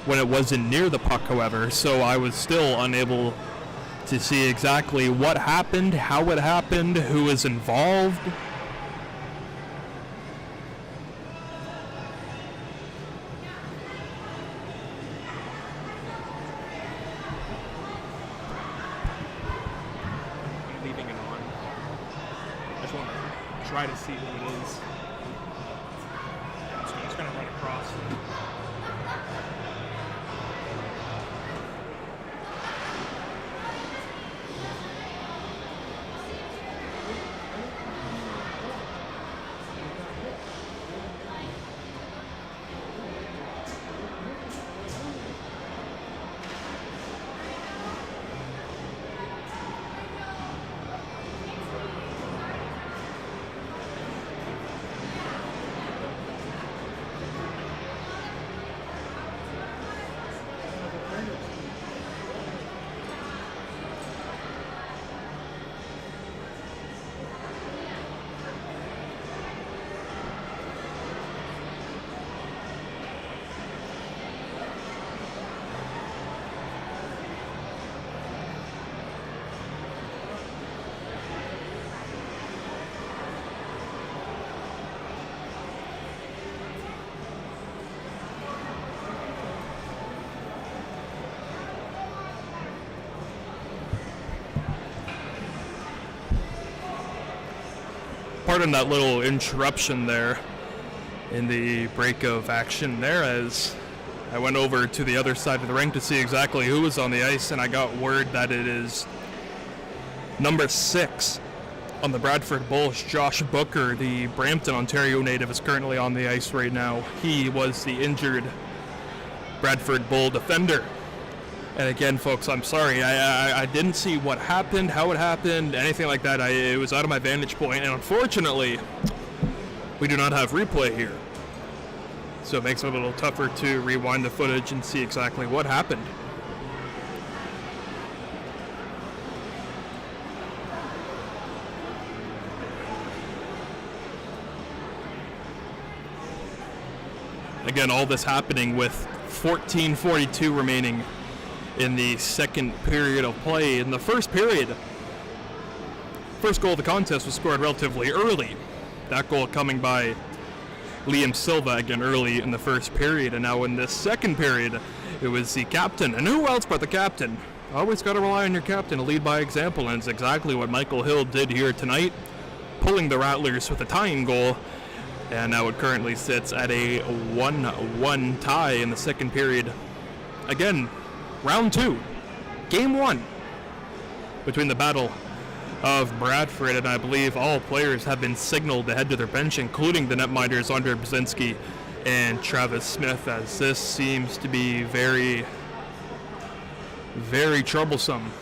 when it wasn't near the puck, however, so I was still unable to see exactly what happened, how it happened, who was involved. Leaving it on. I just want to try to see who it is. So I'm just going to run across. pardon that little interruption there in the break of action there, as I went over to the other side of the ring to see exactly who was on the ice, and I got word that it is number 6 on the Bradford Bulls, Josh Booker, the Brampton, Ontario native, is currently on the ice right now. He was the injured Bradford Bull defender. And again, folks, I'm sorry. I didn't see what happened, how it happened, anything like that. It was out of my vantage point, and unfortunately, we do not have replay here. So it makes it a little tougher to rewind the footage and see exactly what happened. Again, all this happening with 14:42 remaining in the second period of play. In the first period, first goal of the contest was scored relatively early. That goal coming by Liam Silva again early in the first period. And now in this second period, it was the captain. And who else but the captain? Always got to rely on your captain to lead by example. And it's exactly what Michael Hill did here tonight, pulling the Rattlers with a tying goal. And now it currently sits at a 1-1 tie in the second period. Again, round 2, game 1, between the Battle of Bradford, and I believe all players have been signaled to head to their bench, including the netminders Andre Brzezinski and Travis Smith, as this seems to be very, very troublesome.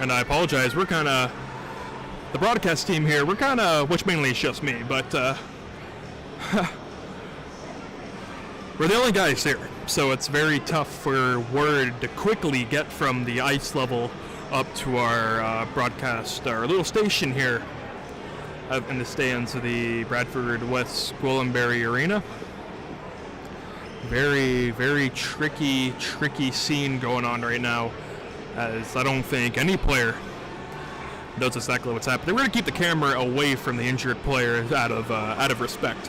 And I apologize, we're kind of, the broadcast team here, we're kind of, which mainly is just me, but we're the only guys here, so it's very tough for word to quickly get from the ice level up to our broadcast, our little station here in the stands of the Bradford West Gwillimbury Arena. Very, very tricky scene going on right now, as I don't think any player knows exactly what's happening. We're going to keep the camera away from the injured player out of respect.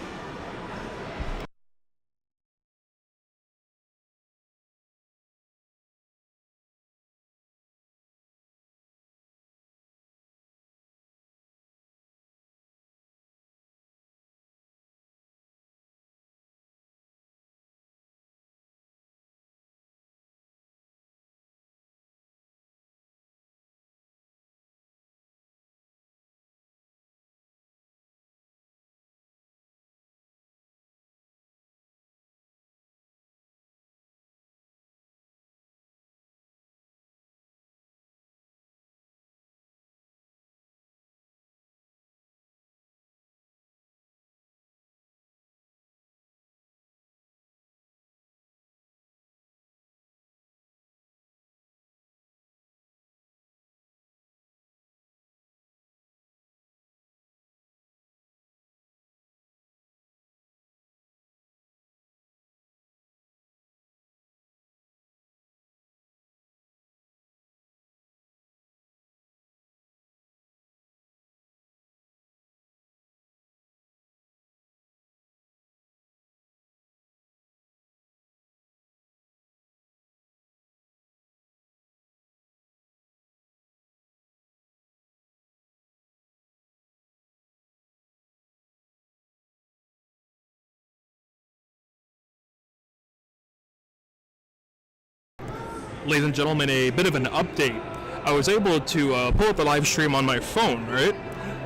Ladies and gentlemen, a bit of an update. I was able to pull up the live stream on my phone, right?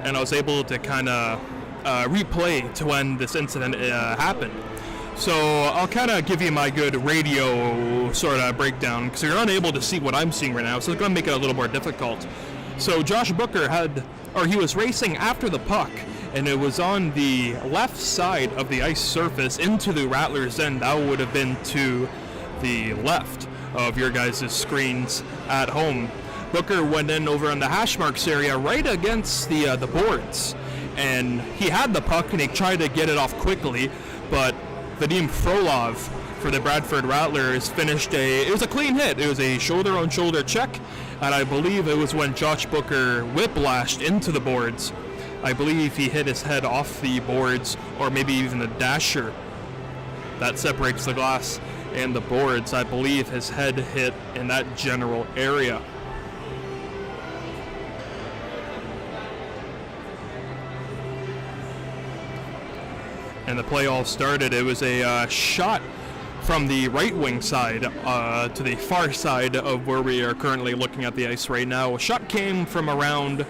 And I was able to kind of replay to when this incident happened. So I'll kind of give you my good radio sort of breakdown, because you're unable to see what I'm seeing right now, so it's going to make it a little more difficult. So Josh Booker he was racing after the puck, and it was on the left side of the ice surface into the Rattlers' end. That would have been to the left of your guys' screens at home. Booker went in over on the hash marks area right against the boards, and he had the puck and he tried to get it off quickly, but Vadim Frolov for the Bradford Rattlers finished it was a clean hit. It was a shoulder-on-shoulder check, and I believe it was when Josh Booker whiplashed into the boards. I believe he hit his head off the boards, or maybe even the dasher that separates the glass and the boards. I believe his head hit in that general area. and the play all started. It was a shot from the right wing side to the far side of where we are currently looking at the ice right now. A shot came from around,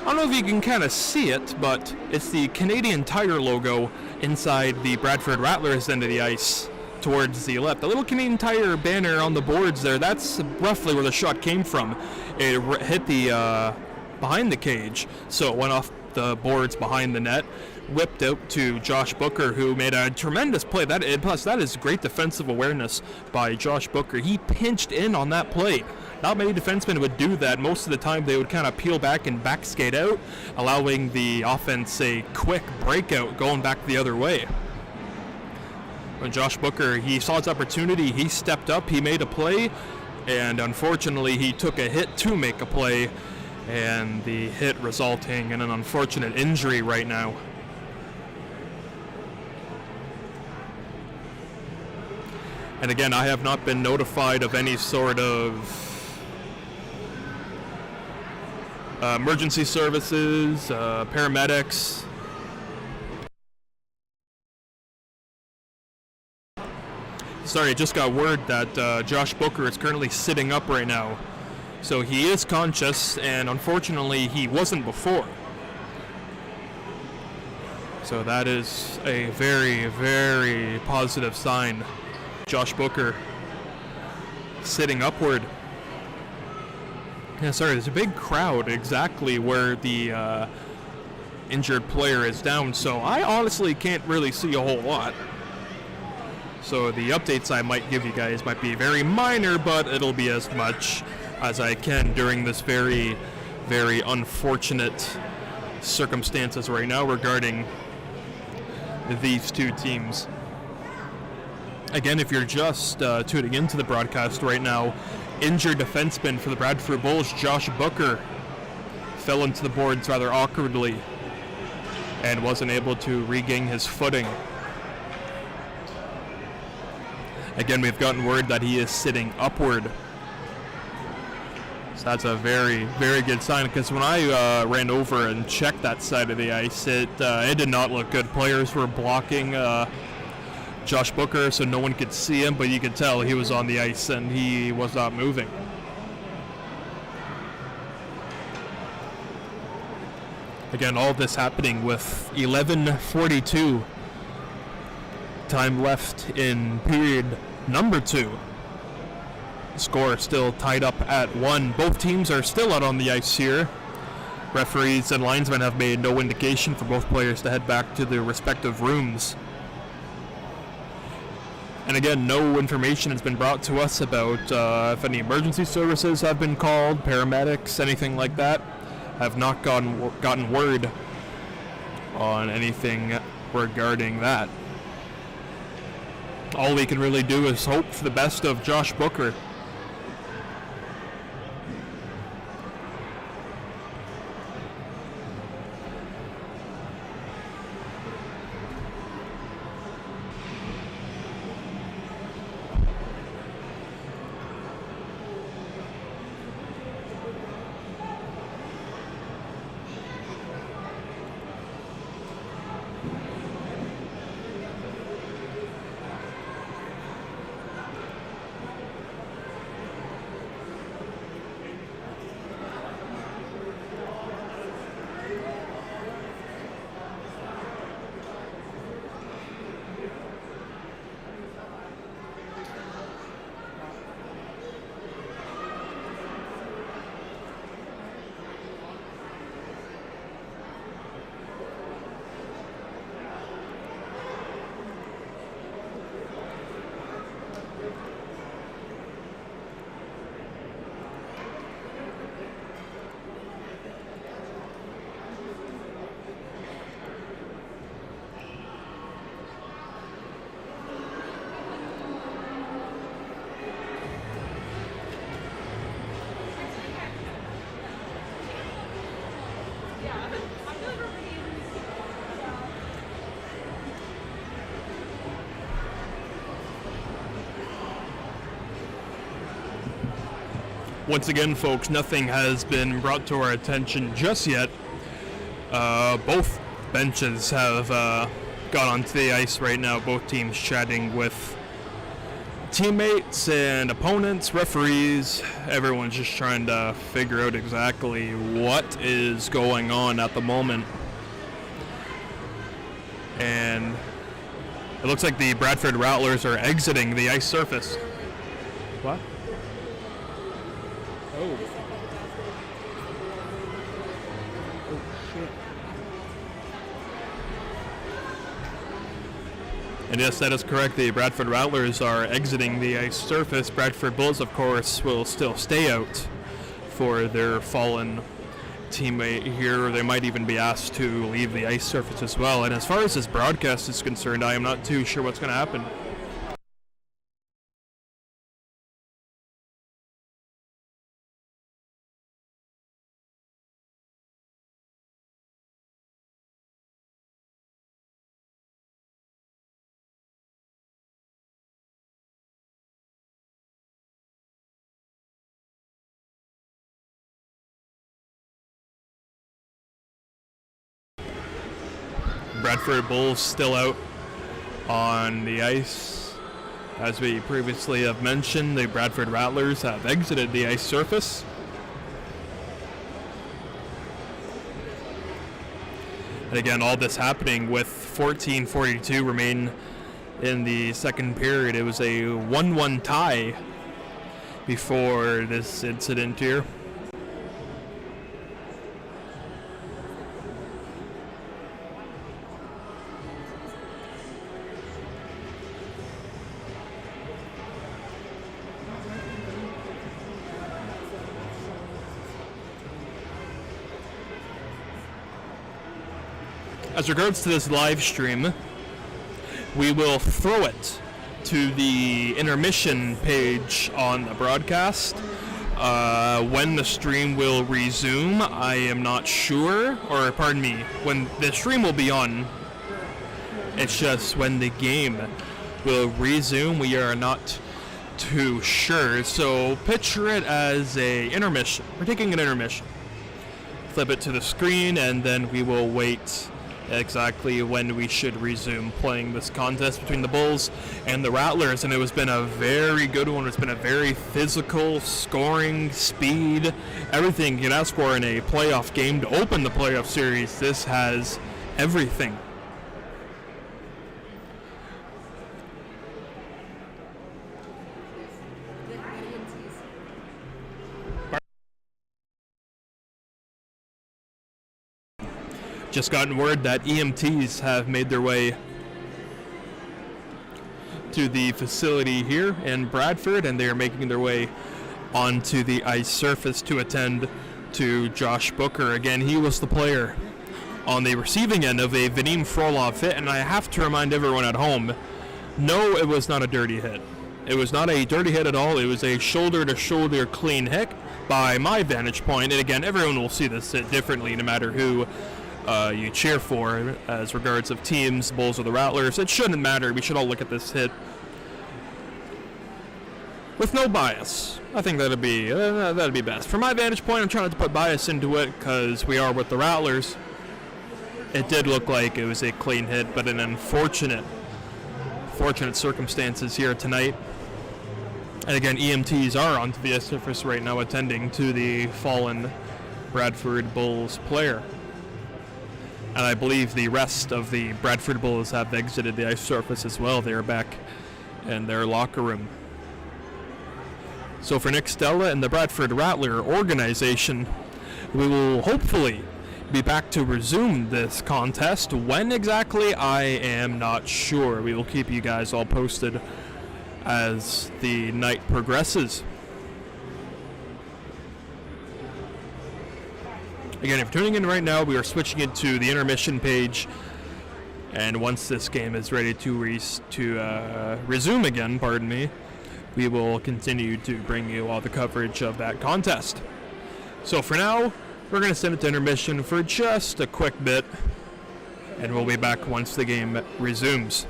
I don't know if you can kind of see it, but it's the Canadian Tire logo inside the Bradford Rattlers end of the ice towards the left. The little Canadian Tire banner on the boards there, that's roughly where the shot came from. It hit the behind the cage, so it went off the boards behind the net, whipped out to Josh Booker, who made a tremendous play. That is great defensive awareness by Josh Booker. He pinched in on that play. Not many defensemen would do that. Most of the time they would kind of peel back and back skate out, allowing the offense a quick breakout going back the other way. When Josh Booker, he saw his opportunity, he stepped up, he made a play, and unfortunately he took a hit to make a play, and the hit resulting in an unfortunate injury right now. And again, I have not been notified of any sort of emergency services, paramedics. Sorry, I just got word that Josh Booker is currently sitting up right now. So he is conscious, and unfortunately he wasn't before. So that is a very, very positive sign. Josh Booker sitting upward. Yeah, sorry, there's a big crowd exactly where the injured player is down, so I honestly can't really see a whole lot. So the updates I might give you guys might be very minor, but it'll be as much as I can during this very, very unfortunate circumstances right now regarding these two teams. Again, if you're just tuning into the broadcast right now, injured defenseman for the Bradford Bulls, Josh Booker, fell into the boards rather awkwardly and wasn't able to regain his footing. Again, we've gotten word that he is sitting upward. So that's a very, very good sign, because when I ran over and checked that side of the ice, it did not look good. Players were blocking Josh Booker so no one could see him, but you could tell he was on the ice and he was not moving. Again, all this happening with 11:42 time left in period number 2. Score still tied up at 1. Both teams are still out on the ice here. Referees and linesmen have made no indication for both players to head back to their respective rooms. And again, no information has been brought to us about if any emergency services have been called, paramedics, anything like that. Have not gotten word on anything regarding that. All we can really do is hope for the best of Josh Booker. Once again, folks, nothing has been brought to our attention just yet. Both benches have got onto the ice right now. Both teams chatting with teammates and opponents, referees. Everyone's just trying to figure out exactly what is going on at the moment. And it looks like the Bradford Rattlers are exiting the ice surface. What? Oh. Oh, shit. And yes, that is correct. The Bradford Rattlers are exiting the ice surface. Bradford Bulls, of course, will still stay out for their fallen teammate here. They might even be asked to leave the ice surface as well. And as far as this broadcast is concerned, I am not too sure what's going to happen. Bradford Bulls still out on the ice. As we previously have mentioned, the Bradford Rattlers have exited the ice surface. And again, all this happening with 14:42 remain in the second period. It was a 1-1 tie before this incident here. As regards to this live stream, we will throw it to the intermission page on the broadcast. When the stream will resume, I am not sure, or pardon me, when the stream will be on. It's just when the game will resume, we are not too sure. So picture it as a intermission. We're taking an intermission. Flip it to the screen, and then we will wait exactly when we should resume playing this contest between the Bulls and the Rattlers. And it has been a very good one. It's been a very physical, scoring, speed, everything you'd ask for in a playoff game to open the playoff series. This has everything. Just gotten word that EMTs have made their way to the facility here in Bradford, and they are making their way onto the ice surface to attend to Josh Booker. Again, he was the player on the receiving end of a Vadim Frolov hit, and I have to remind everyone at home, no, it was not a dirty hit. It was not a dirty hit at all. It was a shoulder-to-shoulder clean hit by my vantage point. And again, everyone will see this hit differently no matter who you cheer for as regards of teams, Bulls or the Rattlers. It shouldn't matter. We should all look at this hit with no bias. I think that'd be best. From my vantage point, I'm trying not to put bias into it because we are with the Rattlers. It did look like it was a clean hit, but in unfortunate circumstances here tonight. And again, EMTs are on the surface right now attending to the fallen Bradford Bulls player. And I believe the rest of the Bradford Bulls have exited the ice surface as well. They are back in their locker room. So for Nick Stella and the Bradford Rattler organization, we will hopefully be back to resume this contest. When exactly, I am not sure. We will keep you guys all posted as the night progresses. Again, if you're tuning in right now, we are switching it to the intermission page, and once this game is ready to resume again, we will continue to bring you all the coverage of that contest. So for now, we're going to send it to intermission for just a quick bit, and we'll be back once the game resumes.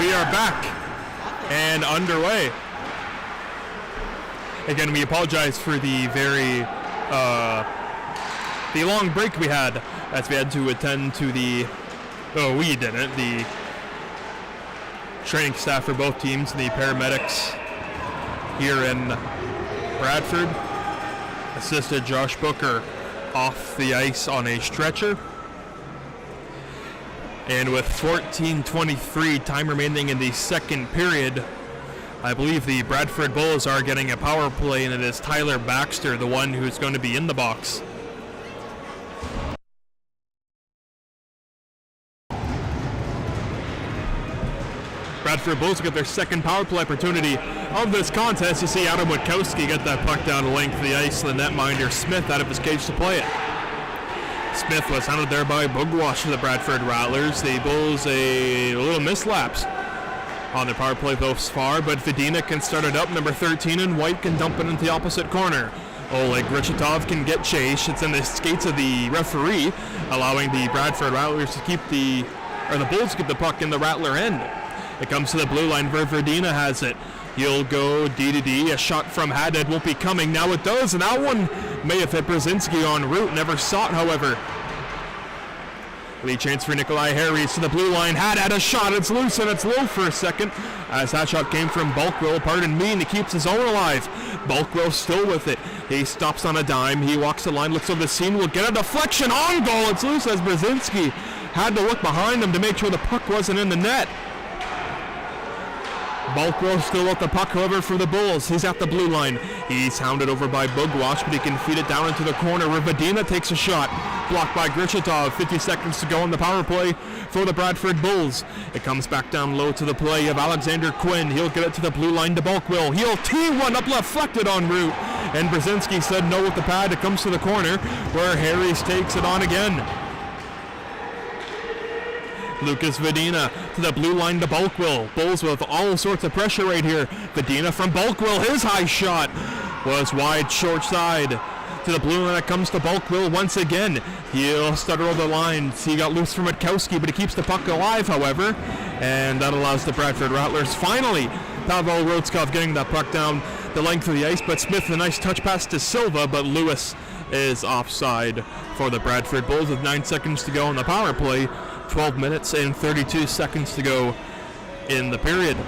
We are back and underway. Again, we apologize for the the long break we had, as we had to attend to the training staff for both teams, the paramedics here in Bradford assisted Josh Booker off the ice on a stretcher. And with 14:23 time remaining in the second period, I believe the Bradford Bulls are getting a power play, and it is Tyler Baxter, the one who's going to be in the box. Bradford Bulls get their second power play opportunity of this contest. You see Adam Witkowski get that puck down the length of the ice, the netminder Smith out of his cage to play it. Smith was handled there by Bugwash for the Bradford Rattlers. The Bulls a little mislapse on their power play thus far, but Vidina can start it up. Number 13 and White can dump it into the opposite corner. Oleg Grichetov can get chased. It's in the skates of the referee, allowing the Bradford Rattlers to keep the Bulls to keep the puck in the Rattler end. It comes to the blue line where Verdina has it. He'll go D-to-D. A shot from Haddad won't be coming. Now it does, and that one may have hit Brzezinski en route. Never saw it, however. Lead chance for Nikolai Harries to the blue line. Haddad a shot. It's loose and it's low for a second, as that shot came from Bulkwell, and he keeps his own alive. Bulkwell still with it. He stops on a dime. He walks the line, looks over the scene, will get a deflection on goal. It's loose as Brzezinski had to look behind him to make sure the puck wasn't in the net. Bulkwell still with the puck, however, for the Bulls. He's at the blue line. He's hounded over by Bugwash, but he can feed it down into the corner. Rivadina takes a shot. Blocked by Grichetov. 50 seconds to go on the power play for the Bradford Bulls. It comes back down low to the play of Alexander Quinn. He'll get it to the blue line to Bulkwell. He'll T1 up left, flected en route. And Brzezinski said no with the pad. It comes to the corner where Harris takes it on again. Lucas Vidina to the blue line to Bulkwell. Bulls with all sorts of pressure right here. Vidina from Bulkwell. His high shot was wide, short side. To the blue line, it comes to Bulkwell once again. He'll stutter over the lines. He got loose from Witkowski, but he keeps the puck alive, however. And that allows the Bradford Rattlers finally, Pavel Rodskov getting that puck down the length of the ice, but Smith a nice touch pass to Silva, but Lewis is offside for the Bradford Bulls with 9 seconds to go on the power play. 12 minutes and 32 seconds to go in the period.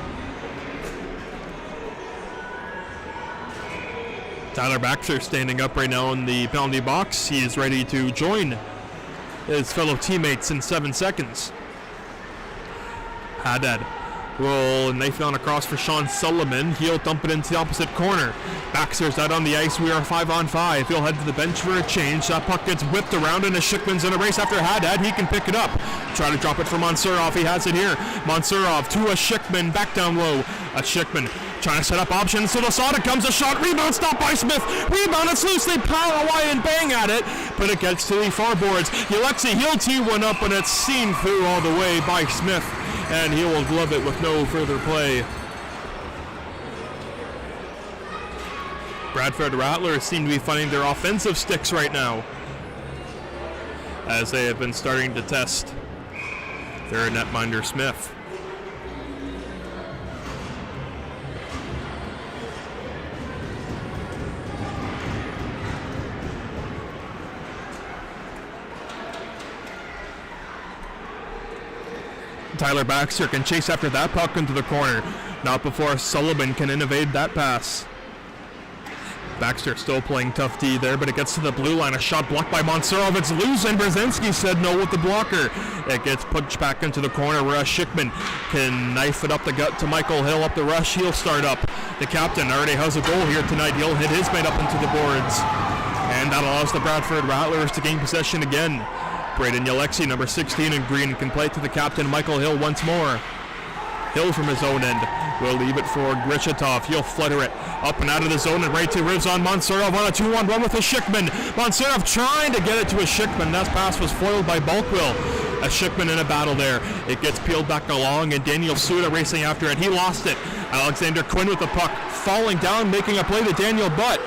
Tyler Baxter standing up right now in the penalty box. He is ready to join his fellow teammates in 7 seconds. Haddad will knife down across for Sean Sullivan. He'll dump it into the opposite corner. Baxter's out on the ice. We are 5-on-5. He'll head to the bench for a change. That puck gets whipped around, and Shikman's in a race after Haddad. He can pick it up. Try to drop it for Mansurov. He has it here. Mansurov to a Shikman. Back down low. A Shikman trying to set up options. So the Sada comes. A shot. Rebound. Stopped by Smith. Rebound. It's loose. They power away and bang at it. But it gets to the far boards. Alexei, he'll tee one up, and it's seen through all the way by Smith. And he will glove it with no further play. Bradford Rattlers seem to be finding their offensive sticks right now, as they have been starting to test their netminder Smith. Tyler Baxter can chase after that puck into the corner. Not before Sullivan can evade that pass. Baxter still playing tough D there, but it gets to the blue line. A shot blocked by Mansurov. It's loose, and Brzezinski said no with the blocker. It gets pushed back into the corner where Shikman can knife it up the gut to Michael Hill up the rush. He'll start up. The captain already has a goal here tonight. He'll hit his mate up into the boards. And that allows the Bradford Rattlers to gain possession again. Braden Alexei, number 16 in green, can play to the captain, Michael Hill, once more. Hill from his own end will leave it for Grichetov. He'll flutter it up and out of the zone and right to ribs on Mansurov on a 2-1 run with a Shikman. Mansurov trying to get it to a Shikman. That pass was foiled by Bulkwell. A Shikman in a battle there. It gets peeled back along, and Daniel Suda racing after it. He lost it. Alexander Quinn with the puck, falling down, making a play to Daniel Butt.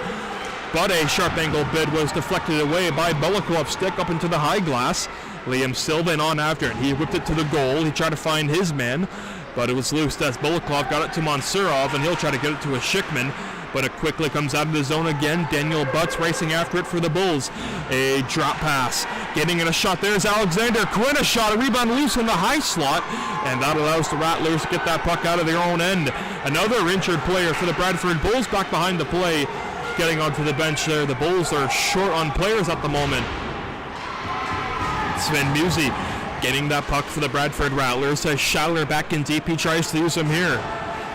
But a sharp angle bid was deflected away by Belikov's stick up into the high glass. Liam Sylvan on after it. He whipped it to the goal. He tried to find his man, but it was loose as Bolaklov got it to Mansurov, and he'll try to get it to a Schickman, but it quickly comes out of the zone again. Daniel Butts racing after it for the Bulls. A drop pass. Getting in a shot. There's Alexander Quinn. A shot. A rebound loose in the high slot. And that allows the Rattlers to get that puck out of their own end. Another injured player for the Bradford Bulls back behind the play. Getting onto the bench there. The Bulls are short on players at the moment. Sven Musi getting that puck for the Bradford Rattlers. As Schaller back in deep. He tries to use him here.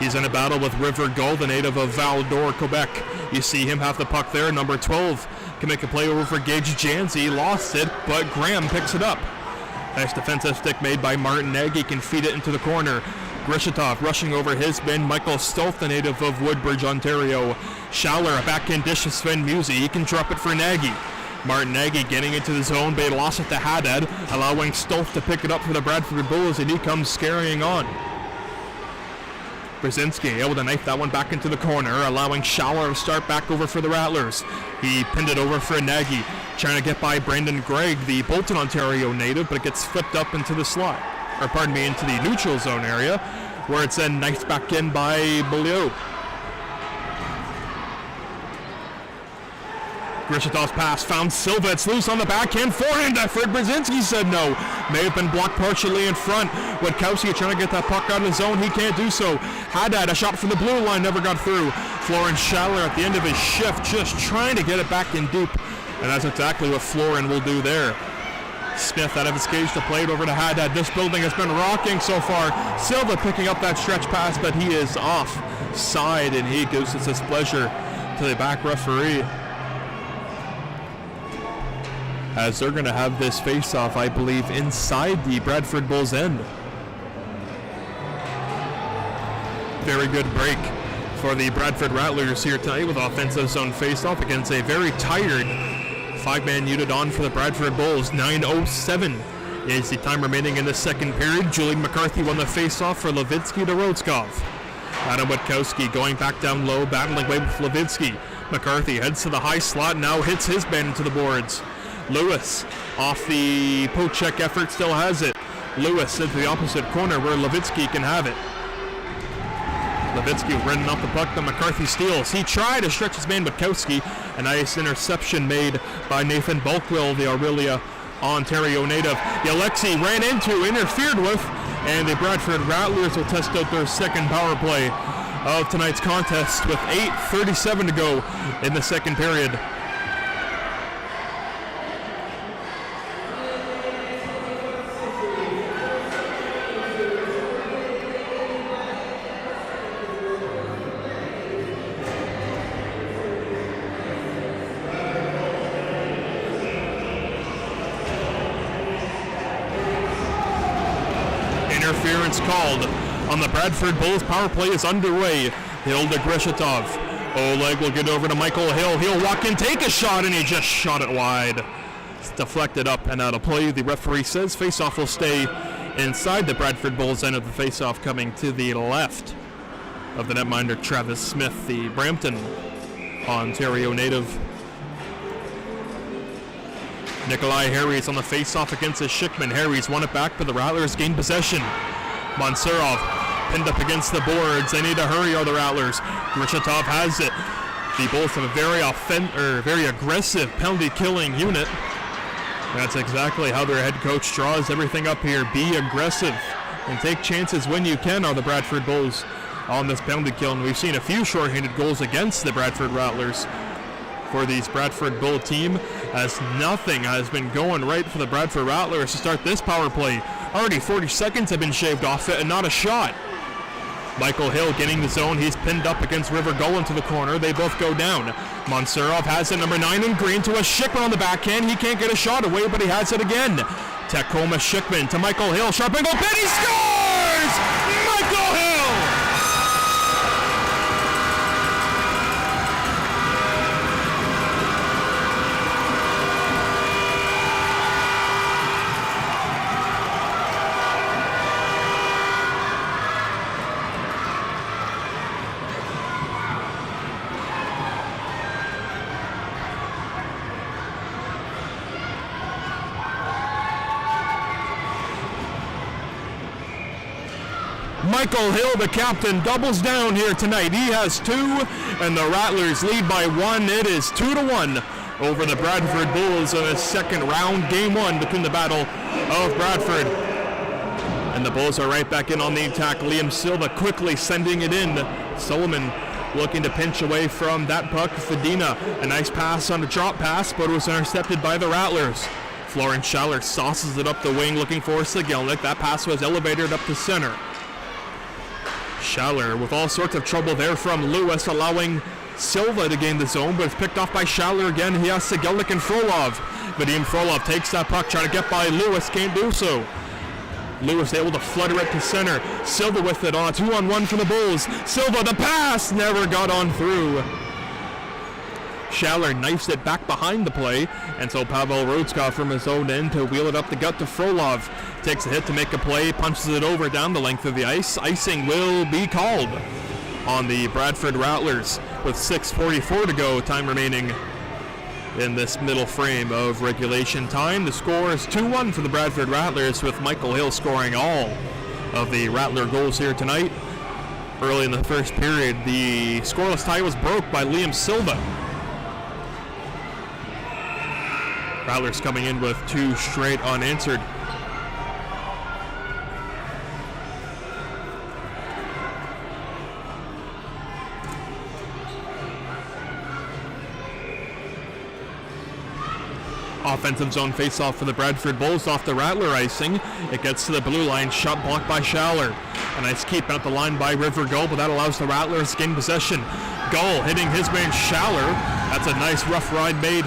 He's in a battle with River Gull, the native of Val-d'Or, Quebec. You see him have the puck there. Number 12 can make a play over for Gage Janzi. Lost it, but Graham picks it up. Nice defensive stick made by Martin Nagy. Can feed it into the corner. Grishatov rushing over his man. Michael Stolf, the native of Woodbridge, Ontario. Schaller, a backhand dish to Sven Musi. He can drop it for Nagy. Martin Nagy getting into the zone, but he lost it to Haddad, allowing Stolf to pick it up for the Bradford Bulls, and he comes scurrying on. Brzezinski able to knife that one back into the corner, allowing Schaller to start back over for the Rattlers. He pinned it over for Nagy, trying to get by Brandon Gregg, the Bolton, Ontario native, but it gets flipped up into the slot, or pardon me, into the neutral zone area, where it's then knifed back in by Beaulieu. Grishatov's pass found Silva. It's loose on the backhand. Forehand effort. Brzezinski said no. May have been blocked partially in front. Witkowski trying to get that puck out of the zone. He can't do so. Haddad, a shot from the blue line, never got through. Florian Schaller at the end of his shift just trying to get it back in deep. And that's exactly what Florian will do there. Smith out of his cage to play it over to Haddad. This building has been rocking so far. Silva picking up that stretch pass, but he is offside, and he gives his displeasure to the back referee, as they're going to have this face-off, I believe, inside the Bradford Bulls end. Very good break for the Bradford Rattlers here tonight with offensive zone face-off against a very tired five-man unit on for the Bradford Bulls. 9:07 is the time remaining in the second period. Julian McCarthy won the face-off for Levitsky to Rodskov. Adam Witkowski going back down low, battling away with Levitsky. McCarthy heads to the high slot, now hits his man into the boards. Lewis off the poke check effort, still has it. Lewis into the opposite corner where Levitsky can have it. Levitsky running off the puck, but McCarthy steals. He tried to stretch his man, Witkowski. A nice interception made by Nathan Bulkwill, the Aurelia, Ontario native. Alexi ran into, interfered with, and the Bradford Rattlers will test out their second power play of tonight's contest with 8:37 to go in the second period. Interference called on the Bradford Bulls. Power play is underway. Hill to Grishatov. Oleg will get over to Michael Hill. He'll walk in, take a shot, and he just shot it wide. It's deflected up and out of play. The referee says faceoff will stay inside the Bradford Bulls end of the faceoff, coming to the left of the netminder Travis Smith, the Brampton, Ontario native. Nikolai Harries on the face-off against his Schickman. Harries won it back, but the Rattlers gained possession. Mansurov pinned up against the boards. They need to hurry, are the Rattlers. Grishatov has it. The Bulls have a very aggressive penalty-killing unit. That's exactly how their head coach draws everything up here. Be aggressive and take chances when you can, are the Bradford Bulls on this penalty kill. And we've seen a few shorthanded goals against the Bradford Rattlers for this Bradford Bull team, as nothing has been going right for the Bradford Rattlers to start this power play. Already 40 seconds have been shaved off it and not a shot. Michael Hill getting the zone. He's pinned up against River Gull into the corner. They both go down. Mansurov has it, number 9 in green, to a Schickman on the backhand. He can't get a shot away, but he has it again. Tacoma Schickman to Michael Hill. Sharp angle, and he scores! Michael Hill! Michael Hill, the captain, doubles down here tonight. He has 2, and the Rattlers lead by 1. It is 2-1 over the Bradford Bulls in the second round, game 1 between the Battle of Bradford. And the Bulls are right back in on the attack. Liam Silva quickly sending it in. Solomon looking to pinch away from that puck. Fedina, a nice pass on a drop pass, but it was intercepted by the Rattlers. Florence Schaller sauces it up the wing looking for Sigelnik. That pass was elevated up to center. Schaller with all sorts of trouble there from Lewis, allowing Silva to gain the zone, but it's picked off by Schaller again. He has Sigelnik and Frolov. Vadim Frolov takes that puck, trying to get by Lewis, can't do so. Lewis able to flutter it to center. Silva with it on a 2-on-1 for the Bulls. Silva, the pass, never got on through. Schaller knifes it back behind the play, and so Pavel Rodskov from his own end to wheel it up the gut to Frolov. Takes a hit to make a play, punches it over down the length of the ice. Icing will be called on the Bradford Rattlers with 6:44 to go, time remaining in this middle frame of regulation time. The score is 2-1 for the Bradford Rattlers, with Michael Hill scoring all of the Rattler goals here tonight. Early in the first period, the scoreless tie was broke by Liam Silva. Rattlers coming in with 2 straight unanswered. Offensive zone face-off for the Bradford Bulls off the Rattler icing. It gets to the blue line, shot blocked by Schaller. A nice keep out the line by River Gull, but that allows the Rattlers to gain possession. Gull hitting his man Schaller. That's a nice rough ride made.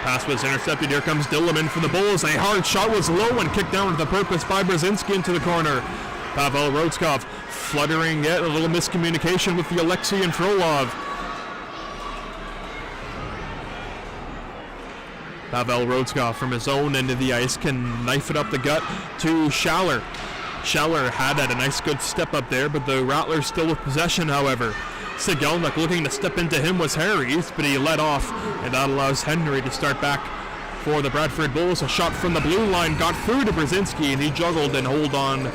Pass was intercepted. Here comes Dillerman for the Bulls. A hard shot was low and kicked down with the purpose by Brzezinski into the corner. Pavel Rodskov fluttering it. A little miscommunication with the Alexei and Frolov. Pavel Rodskov from his own end of the ice can knife it up the gut to Schaller. Schaller had a nice good step up there, but the Rattlers still with possession, however. Sigelnik looking to step into him was Harries, but he let off, and that allows Henry to start back for the Bradford Bulls. A shot from the blue line got through to Brzezinski, and he juggled and hold on,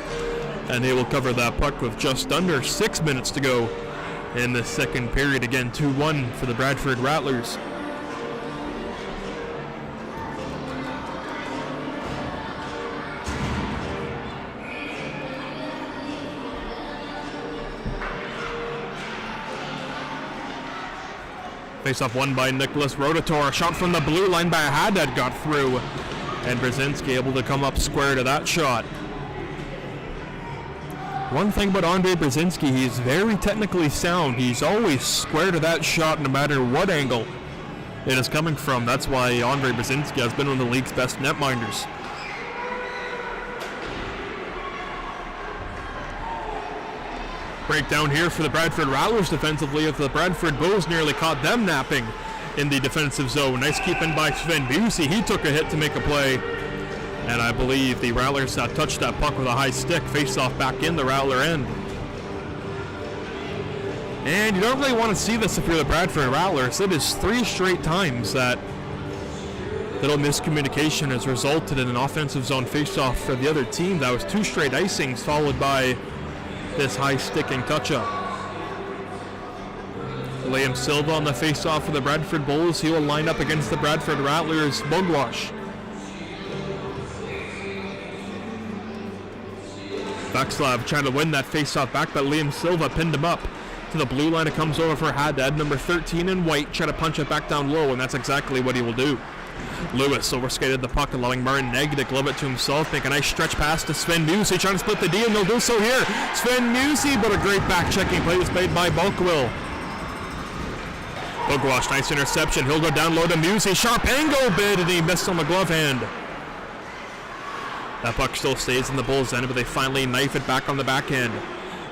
and they will cover that puck with just under 6 minutes to go in the second period. Again, 2-1 for the Bradford Rattlers. Face-off won by Nicholas Rotator. A shot from the blue line by Haddad got through, and Brzezinski able to come up square to that shot. One thing about Andre Brzezinski, he's very technically sound. He's always square to that shot no matter what angle it is coming from. That's why Andre Brzezinski has been one of the league's best netminders. Breakdown here for the Bradford Rattlers defensively, as the Bradford Bulls nearly caught them napping in the defensive zone. Nice keep in by Sven Busey. He took a hit to make a play, and I believe the Rattlers touched that puck with a high stick. Face-off back in the Rattler end. And you don't really want to see this if you're the Bradford Rattlers. It is 3 straight times that little miscommunication has resulted in an offensive zone face-off for the other team. That was 2 straight icings followed by this high sticking touch-up. Liam Silva on the face-off for the Bradford Bulls. He will line up against the Bradford Rattlers Bogwash. Vexlav trying to win that face-off back, but Liam Silva pinned him up. To the blue line, it comes over for Haddad, number 13 in white, try to punch it back down low, and that's exactly what he will do. Lewis overskated the puck, allowing Martin Neg to glove it to himself, make a nice stretch pass to Sven Musey, trying to split the D, and they'll do so here. Sven Musey, but a great back-checking play was made by Bulkwill. Bogwash, nice interception. He'll go down low to Musey. Sharp angle bid, and he missed on the glove hand. That puck still stays in the Bulls' end, but they finally knife it back on the back end.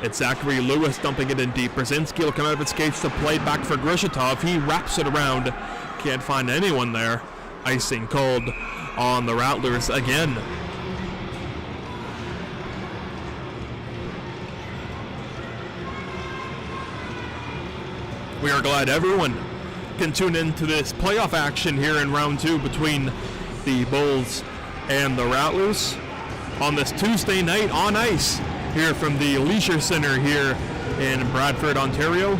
It's Zachary Lewis dumping it in deep. Brzezinski will come out of its skates to play back for Grishitov. He wraps it around. Can't find anyone there. Icing called on the Rattlers again. We are glad everyone can tune into this playoff action here in round 2 between the Bulls and the Rattlers. on this Tuesday night on ice here from the Leisure Centre here in Bradford, Ontario.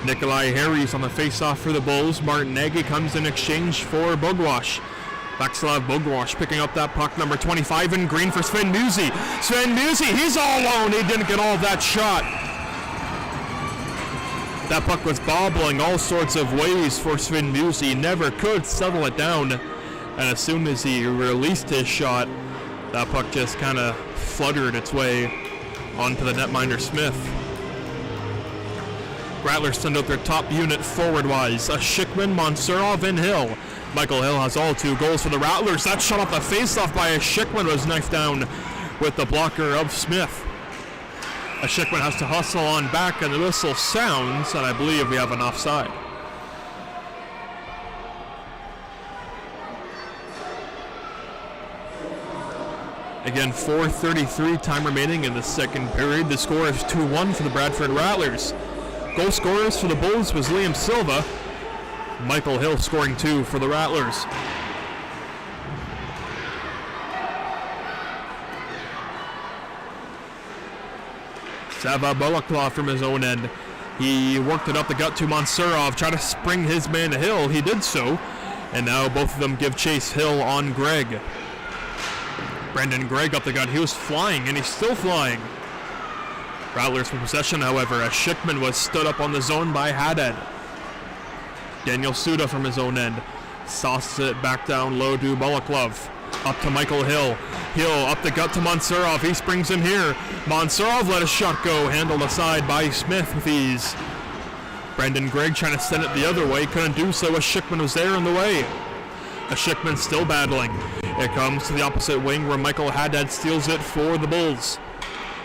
Nikolai Harries on the face-off for the Bulls. Martin Nagy comes in exchange for Bogwash. Václav Bogwash picking up that puck, number 25 in green for Sven Musi. Sven Musi, he's all alone. He didn't get all of that shot. That puck was bobbling all sorts of ways for Sven Musi. Never could settle it down. And as soon as he released his shot, that puck just kind of fluttered its way onto the netminder Smith. Rattlers send out their top unit forward-wise. Schickman, Monsurov, and Hill. Michael Hill has all 2 goals for the Rattlers. That shot off the face-off by Schickman was knifed down with the blocker of Smith. Schickman has to hustle on back, and the whistle sounds, and I believe we have an offside. Again, 4:33 time remaining in the second period. The score is 2-1 for the Bradford Rattlers. Goal scorers for the Bulls was Liam Silva. Michael Hill scoring 2 for the Rattlers. Sava Balaklava from his own end. He worked it up the gut to Monsurov, tried to spring his man to Hill. He did so, and now both of them give chase. Hill on Gregg. Brendan Gregg up the gut. He was flying, and he's still flying. Rattlers for possession, however, as Schickman was stood up on the zone by Haddad. Daniel Suda from his own end sauces it back down low to Balaklava. Up to Michael Hill. Hill up the gut to Monsurov. He springs in here. Monsurov let a shot go. Handled aside by Smith with ease. Brendan Gregg trying to send it the other way. Couldn't do so as Schickman was there in the way. Schickman still battling. It comes to the opposite wing where Michael Haddad steals it for the Bulls.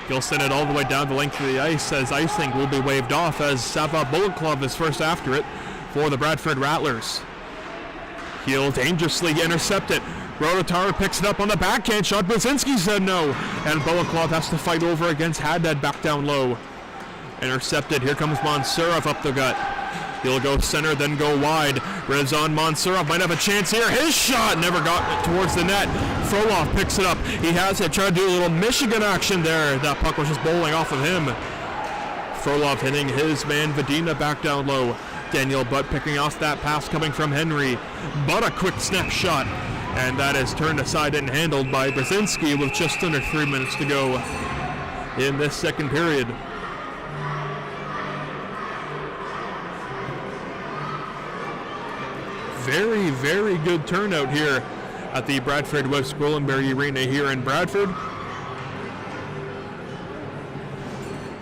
He'll send it all the way down the length of the ice as icing will be waved off as Sava Balaklava is first after it for the Bradford Rattlers. He'll dangerously intercept it. Rotatar picks it up on the backhand shot. Brzezinski said no. And Balaklava has to fight over against Haddad back down low. Intercepted. Here comes Monsurov up the gut. He'll go center, then go wide. Rezan Monsurov might have a chance here. His shot never got towards the net. Frolov picks it up. He has it. Trying to do a little Michigan action there. That puck was just bowling off of him. Frolov hitting his man Vadina back down low. Daniel Butt picking off that pass coming from Henry. But a quick snapshot. And that is turned aside and handled by Brzezinski with just under 3 minutes to go in this second period. Very, very good turnout here at the Bradford West Gwillimbury Arena here in Bradford.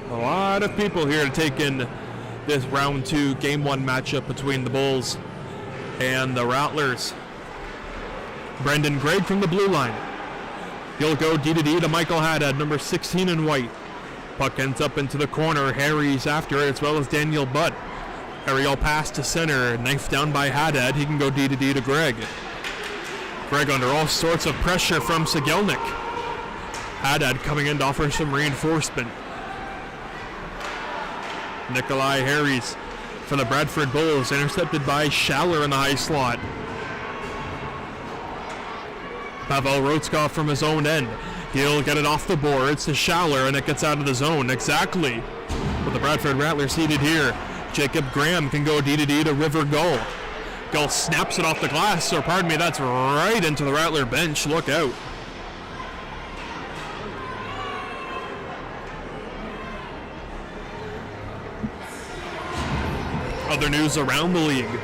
A lot of people here to take in this round 2 game 1 matchup between the Bulls and the Rattlers. Brendan Gregg from the blue line. He'll go D to Michael Haddad, number 16 in white. Puck ends up into the corner. Harry's after it, as well as Daniel Butt. Harry will pass to center, knifed down by Haddad. He can go D to Gregg. Gregg under all sorts of pressure from Sigelnik. Haddad coming in to offer some reinforcement. Nikolai Harries for the Bradford Bulls, intercepted by Schaller in the high slot. Pavel Rotskov from his own end. He'll get it off the boards to Schaller, and it gets out of the zone. Exactly what the Bradford Rattlers needed here. Jacob Graham can go D to River Gull. Gull snaps it off the glass, or pardon me, that's right into the Rattler bench. Look out. Other news around the league.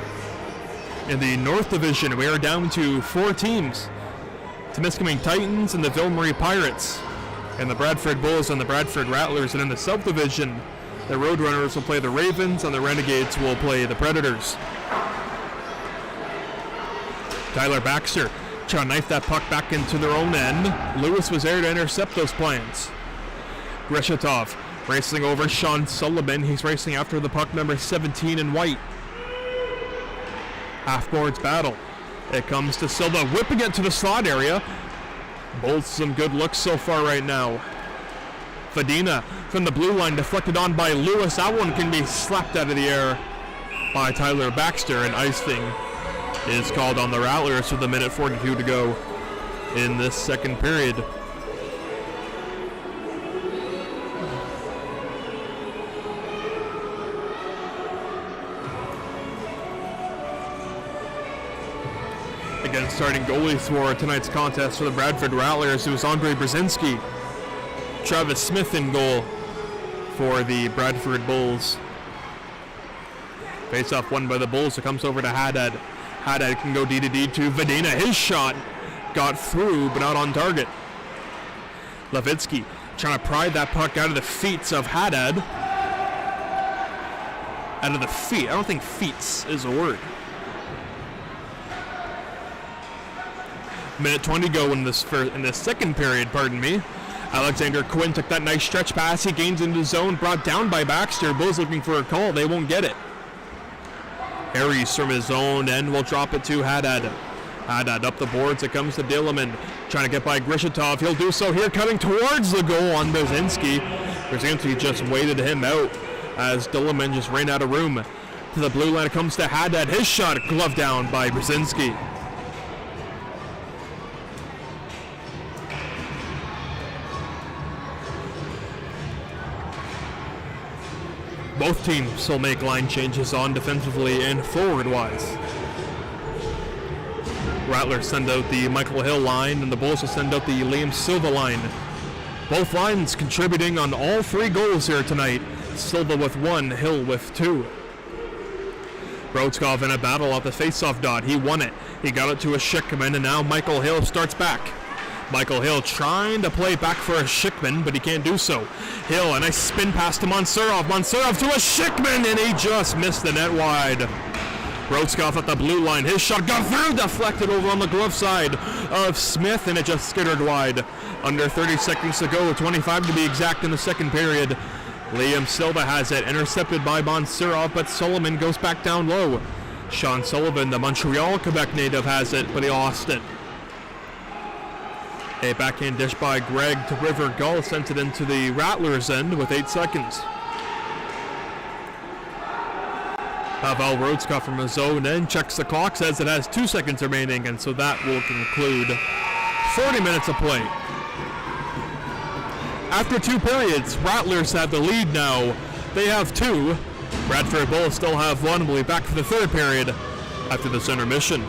In the North Division, we are down to 4 teams. Temiskaming Titans and the Ville-Marie Pirates, and the Bradford Bulls and the Bradford Rattlers. And in the South Division, the Roadrunners will play the Ravens and the Renegades will play the Predators. Tyler Baxter trying to knife that puck back into their own end. Lewis was there to intercept those plans. Greshatov racing over Sean Sullivan. He's racing after the puck, number 17 in white. Half-boards battle. It comes to Silva, whipping it to the slot area. Both some good looks so far right now. Vadina from the blue line, deflected on by Lewis. That one can be slapped out of the air by Tyler Baxter, and icing is called on the Rattlers with 1:42 to go. in this second period. Again, starting goalies for tonight's contest for the Bradford Rattlers, it was Andre Brzezinski. Travis Smith in goal for the Bradford Bulls. Face-off won by the Bulls. It comes over to Haddad. Haddad can go D to D to Vadena. His shot got through, but not on target. Levitsky trying to pry that puck out of the feet of Haddad. Out of the feet. I don't think feets is a word. Minute 20 go in this second period, pardon me. Alexander Quinn took that nice stretch pass. He gains into the zone, brought down by Baxter. Bulls looking for a call. They won't get it. Harris from his own end will drop it to Haddad. Haddad up the boards. It comes to Dilliman. Trying to get by Grishatov. He'll do so here, cutting towards the goal on Brzezinski. Brzezinski just waited him out as Dilliman just ran out of room. To the blue line, it comes to Haddad. His shot gloved down by Brzezinski. Both teams will make line changes on defensively and forward-wise. Rattlers send out the Michael Hill line, and the Bulls will send out the Liam Silva line. Both lines contributing on all three goals here tonight. Silva with 1, Hill with 2. Brodskov in a battle at the face-off dot. He won it. He got it to a Schickman, and now Michael Hill starts back. Michael Hill trying to play back for a Schickman, but he can't do so. Hill, a nice spin pass to Mansurov. Mansurov to a Schickman, and he just missed the net wide. Brodskov at the blue line. His shot got through, deflected over on the glove side of Smith, and it just skittered wide. Under 30 seconds to go, 25 to be exact in the second period. Liam Silva has it, intercepted by Mansurov, but Solomon goes back down low. Sean Sullivan, the Montreal, Quebec native, has it, but he lost it. A backhand dish by Greg to River Gull sent it into the Rattlers' end with 8 seconds. Pavel Brodskov from his zone end checks the clock, says it has 2 seconds remaining, and so that will conclude 40 minutes of play. After 2 periods, Rattlers have the lead now. They have 2. Bradford Bulls still have 1. We'll be back for the third period after this intermission.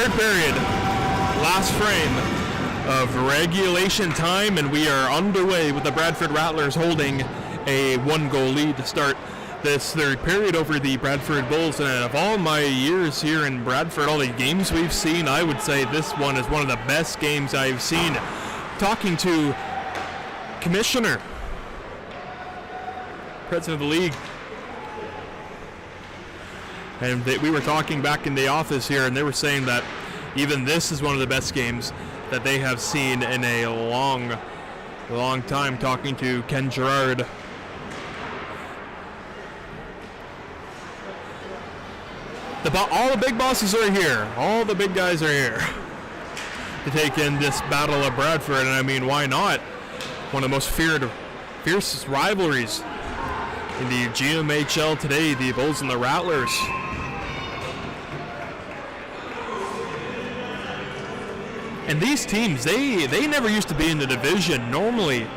third period, last frame of regulation time, and we are underway with the Bradford Rattlers holding a 1-goal lead to start this third period over the Bradford Bulls. And of all my years here in Bradford, all the games we've seen, I would say this one is one of the best games I've seen. Talking to Commissioner, President of the league, and we were talking back in the office here, and they were saying that even this is one of the best games that they have seen in a long time. Talking to Ken Gerard. All the big bosses are here. All the big guys are here to take in this Battle of Bradford, and I mean, why not? One of the most fiercest rivalries in the GMHL today, the Bulls and the Rattlers. And these teams, they never used to be in the division. Normally,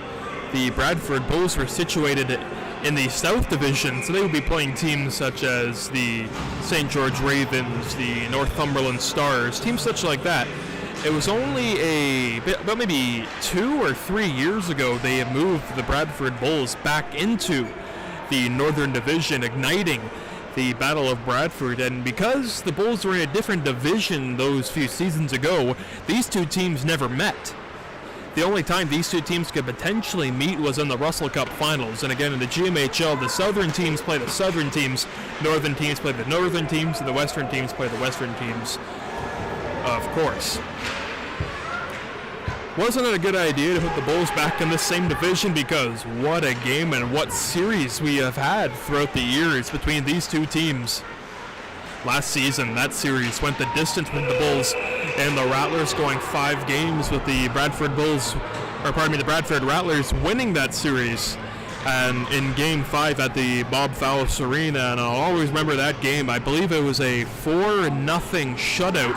the Bradford Bulls were situated in the South Division, so they would be playing teams such as the St. George Ravens, the Northumberland Stars, teams such like that. It was only about maybe 2 or 3 years ago they have moved the Bradford Bulls back into the Northern Division, igniting the Battle of Bradford. And because the Bulls were in a different division those few seasons ago, these two teams never met. The only time these two teams could potentially meet was in the Russell Cup Finals. And again, in the GMHL, the Southern teams play the Southern teams, Northern teams play the Northern teams, and the Western teams play the Western teams, of course. Wasn't it a good idea to put the Bulls back in the same division? Because what a game and what series we have had throughout the years between these two teams. Last season, that series went the distance with the Bulls and the Rattlers, going 5 games with the Bradford Rattlers winning that series. And in Game 5 at the Bob Fowles Arena, and I'll always remember that game. I believe it was a 4-0 shutout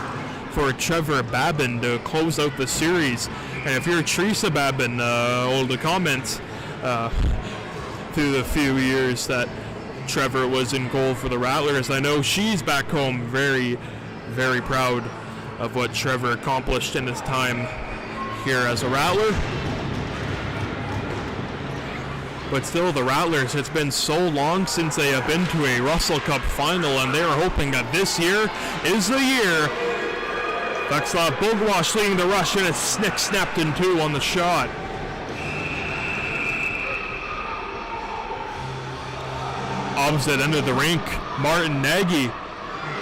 for Trevor Babin to close out the series. And if you're Teresa Babin, all the comments through the few years that Trevor was in goal for the Rattlers, I know she's back home very, very proud of what Trevor accomplished in his time here as a Rattler. But still, the Rattlers, it's been so long since they have been to a Russell Cup final, and they are hoping that this year is the year. Vexlav Bogwash leading the rush, and it's snapped in 2 on the shot. Opposite end of the rink, Martin Nagy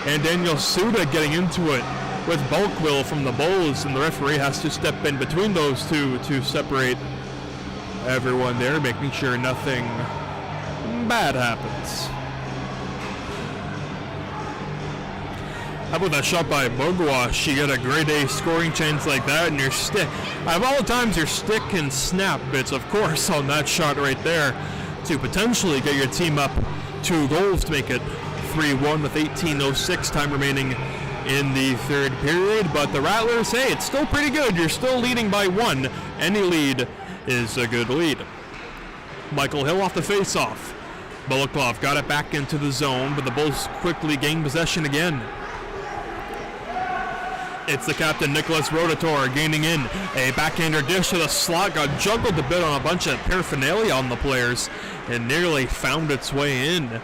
and Daniel Suda getting into it with Bulkwell from the Bulls, and the referee has to step in between those two to separate everyone there, making sure nothing bad happens. How about that shot by Bogwash? You get a grade A scoring chance like that, and your stick, of all the times your stick can snap, it's of course on that shot right there to potentially get your team up 2 goals to make it 3-1 with 18:06 time remaining in the third period. But the Rattlers, hey, it's still pretty good. You're still leading by 1. Any lead is a good lead. Michael Hill off the face-off. Boloklov got it back into the zone, but the Bulls quickly gain possession again. It's the captain, Nicholas Rotator, gaining in. A backhander dish to the slot, got juggled a bit on a bunch of paraphernalia on the players, and nearly found its way in.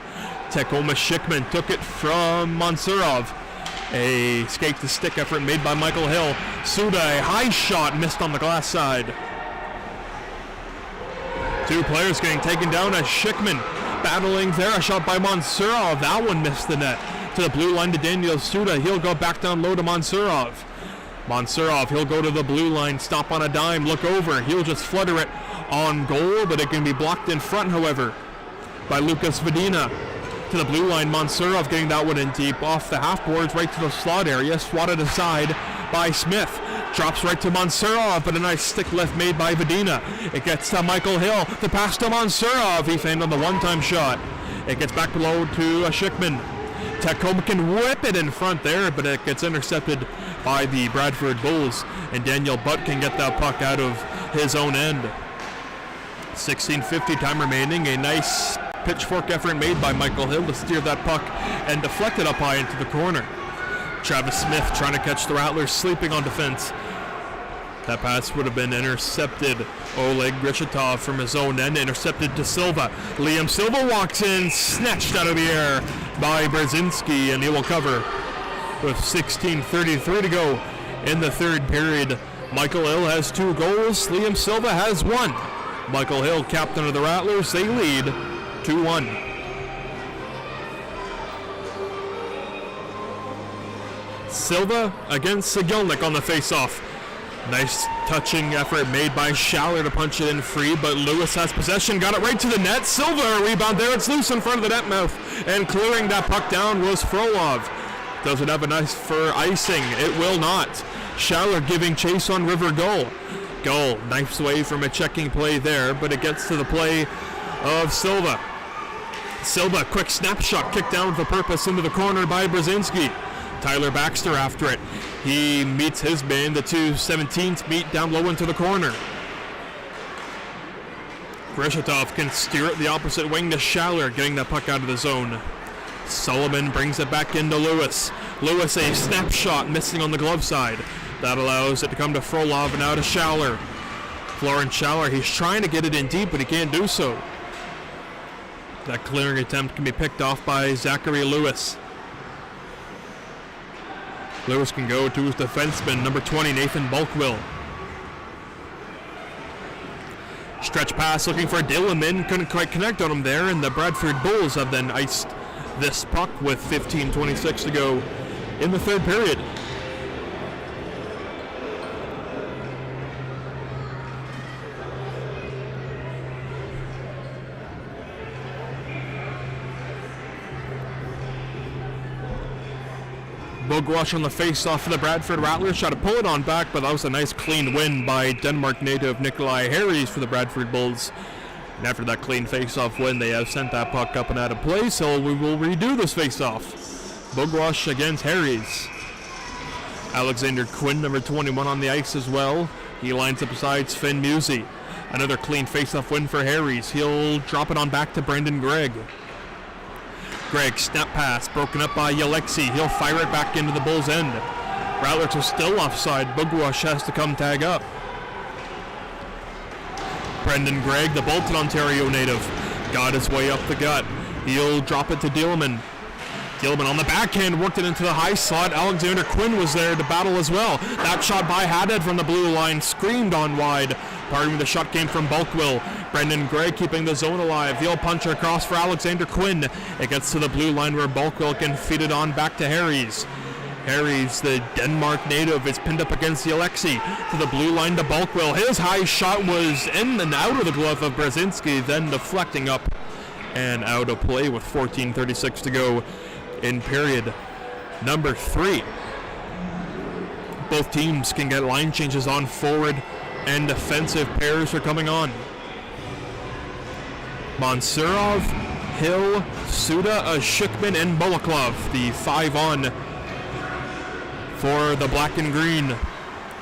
Tacoma Schickman took it from Mansurov. A skate-to-stick effort made by Michael Hill. Suda, a high shot, missed on the glass side. 2 players getting taken down as Schickman battling there. A shot by Mansurov. That one missed the net. To the blue line to Daniel Suda. He'll go back down low to Mansurov. Mansurov, he'll go to the blue line, stop on a dime, look over. He'll just flutter it on goal, but it can be blocked in front, however, by Lucas Vedina. To the blue line, Mansurov getting that one in deep off the half boards right to the slot area, swatted aside by Smith. Drops right to Mansurov, but a nice stick lift made by Vedina. It gets to Michael Hill, the pass to Mansurov. He feigned on the one-time shot. It gets back below to Schickman. Tacoma can whip it in front there, but it gets intercepted by the Bradford Bulls, and Daniel Butt can get that puck out of his own end. 16:50 time remaining. A nice pitchfork effort made by Michael Hill to steer that puck and deflect it up high into the corner. Travis Smith trying to catch the Rattlers sleeping on defense. That pass would have been intercepted. Oleg Grishitov from his own end, intercepted to Silva. Liam Silva walks in, snatched out of the air by Brzezinski, and he will cover with 16:33 to go in the third period. Michael Hill has 2 goals. Liam Silva has 1. Michael Hill, captain of the Rattlers, they lead 2-1. Silva against Sigilnik on the face-off. Nice touching effort made by Schaller to punch it in free, but Lewis has possession, got it right to the net. Silva, a rebound there, it's loose in front of the net mouth, and clearing that puck down was Frolov. Does it have a nice for icing? It will not. Schaller giving chase on River goal. Goal knifes away from a checking play there, but it gets to the play of Silva. Silva, quick snapshot, kicked down for purpose into the corner by Brzezinski. Tyler Baxter after it. He meets his man. The 2/17s meet down low into the corner. Grishitov can steer it the opposite wing to Schaller, getting that puck out of the zone. Sullivan brings it back into Lewis. Lewis, a snapshot missing on the glove side. That allows it to come to Frolov and now to Schaller. Florence Schaller, he's trying to get it in deep, but he can't do so. That clearing attempt can be picked off by Zachary Lewis. Lewis can go to his defenseman, number 20, Nathan Bulkwill. Stretch pass looking for Dilliman, couldn't quite connect on him there, and the Bradford Bulls have then iced this puck with 15:26 to go in the third period. Bogwash on the face-off for the Bradford Rattlers. Tried to pull it on back, but that was a nice clean win by Denmark native Nikolai Harries for the Bradford Bulls. And after that clean face-off win, they have sent that puck up and out of play, so we will redo this face-off. Bogwash against Harries. Alexander Quinn, number 21, on the ice as well. He lines up beside Sven Musi. Another clean face-off win for Harries. He'll drop it on back to Brendan Gregg. Gregg, snap pass, broken up by Alexi. He'll fire it back into the Bulls' end. Rattlers are still offside. Bogwash has to come tag up. Brendan Gregg, the Bolton, Ontario native, got his way up the gut. He'll drop it to Dillman. Dillman on the backhand, worked it into the high slot. Alexander Quinn was there to battle as well. That shot by Haddad from the blue line screamed on wide. Pardon me, the shot came from Bulkwill. Brendan Gregg keeping the zone alive. The old puncher across for Alexander Quinn. It gets to the blue line where Bulkwill can feed it on back to Harries. Harries, the Denmark native, is pinned up against the Alexi. To the blue line to Bulkwill. His high shot was in and out of the glove of Brzezinski, then deflecting up and out of play with 14:36 to go in period number 3. Both teams can get line changes on. Forward and defensive pairs are coming on. Mansurov, Hill, Suda, Shikman, and Bolaklov, the 5-on for the black and green.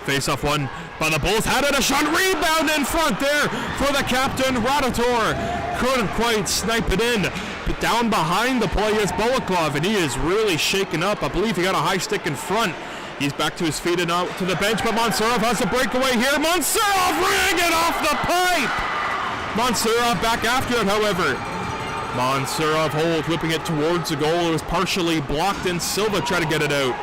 Face-off one by the Bulls. Had it, a shot, rebound in front there for the captain, Radator. Couldn't quite snipe it in. But down behind the play is Bolaklov, and he is really shaken up. I believe he got a high stick in front. He's back to his feet and out to the bench, but Mansurov has a breakaway here. Mansurov ring it off the pipe! Mansurov back after it, however. Mansurov holds, whipping it towards the goal. It was partially blocked, and Silva tried to get it out.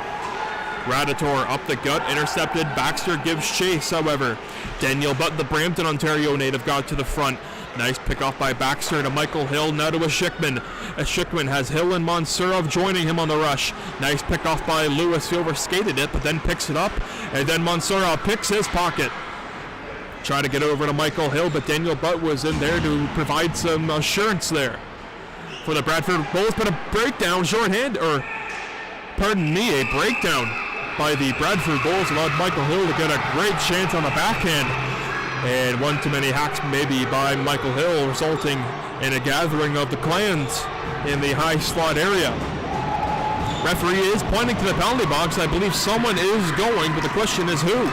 Radator up the gut, intercepted. Baxter gives chase, however. Daniel Butt, the Brampton, Ontario native, got to the front. Nice pick off by Baxter to Michael Hill, now to Shikman. Shikman has Hill and Mansurov joining him on the rush. Nice pick off by Lewis. He overskated it, but then picks it up. And then Mansurov picks his pocket. Try to get over to Michael Hill, but Daniel Butt was in there to provide some assurance there for the Bradford Bulls. But a breakdown, shorthand, or pardon me, a breakdown by the Bradford Bulls allowed Michael Hill to get a great chance on the backhand. And one too many hacks maybe by Michael Hill, resulting in a gathering of the clans in the high slot area. Referee is pointing to the penalty box. I believe someone is going, but the question is who?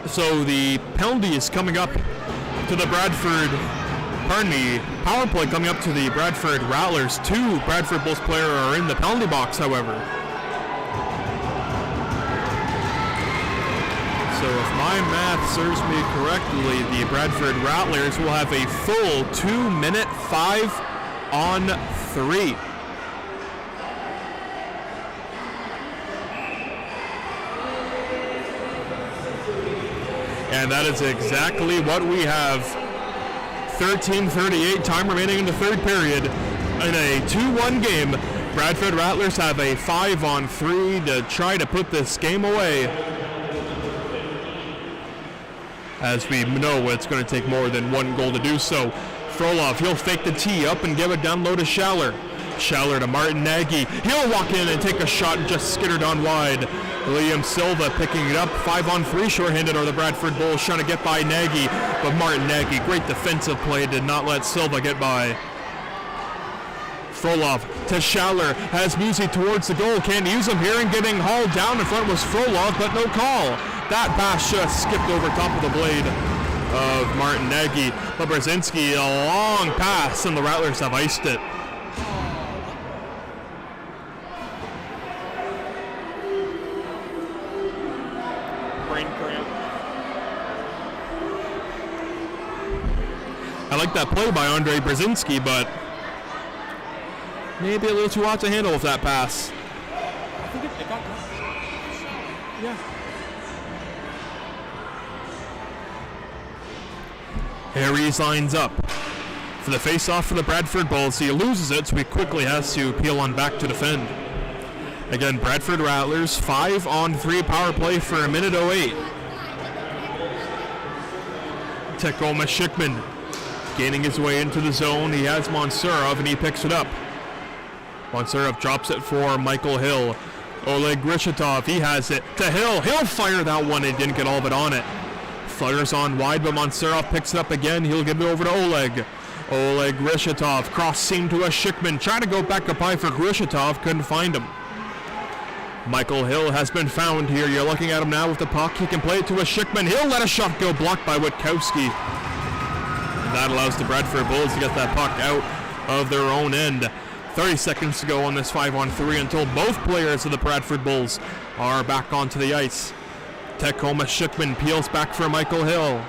So the penalty is coming up to the power play coming up to the Bradford Rattlers. 2 Bradford Bulls players are in the penalty box, however. So if my math serves me correctly, the Bradford Rattlers will have a full 2-minute 5-on-3. And that is exactly what we have. 13:38, time remaining in the third period. In a 2-1 game, Bradford Rattlers have a 5-on-3 to try to put this game away. As we know, it's going to take more than 1 goal to do so. Frolov, he'll fake the tee up and give it down low to Schaller. Schaller to Martin Nagy. He'll walk in and take a shot and just skittered on wide. Liam Silva picking it up. 5-on-3 shorthanded are the Bradford Bulls trying to get by Nagy. But Martin Nagy, great defensive play, did not let Silva get by. Frolov to Schaller, has Musi towards the goal. Can't use him here, and getting hauled down in front was Frolov, but no call. That pass just skipped over top of the blade of Martin Nagy. But Brzezinski, a long pass, and the Rattlers have iced it. Brain cramp. I like that play by Andre Brzezinski, but maybe a little too hot to handle with that pass. I think it got caught. Yeah. Harries lines up for the face-off for the Bradford Bulls. He loses it, so he quickly has to peel on back to defend. Again, Bradford Rattlers, 5-on-3 power play for a minute 08. Tacoma Schickman gaining his way into the zone. He has Mansurov, and he picks it up. Mansurov drops it for Michael Hill. Oleg Grishatov, he has it to Hill. He'll fire that one. He didn't get all of it on it. Flutters on wide, but Mansurov picks it up again. He'll give it over to Oleg. Oleg Grishatov, cross seam to a Schickman. Trying to go back up high for Grishatov, couldn't find him. Michael Hill has been found here. You're looking at him now with the puck. He can play it to a Schickman. He'll let a shot go, blocked by Witkowski. And that allows the Bradford Bulls to get that puck out of their own end. 30 seconds to go on this 5-on-3 until both players of the Bradford Bulls are back onto the ice. Tacoma Schickman peels back for Michael Hill.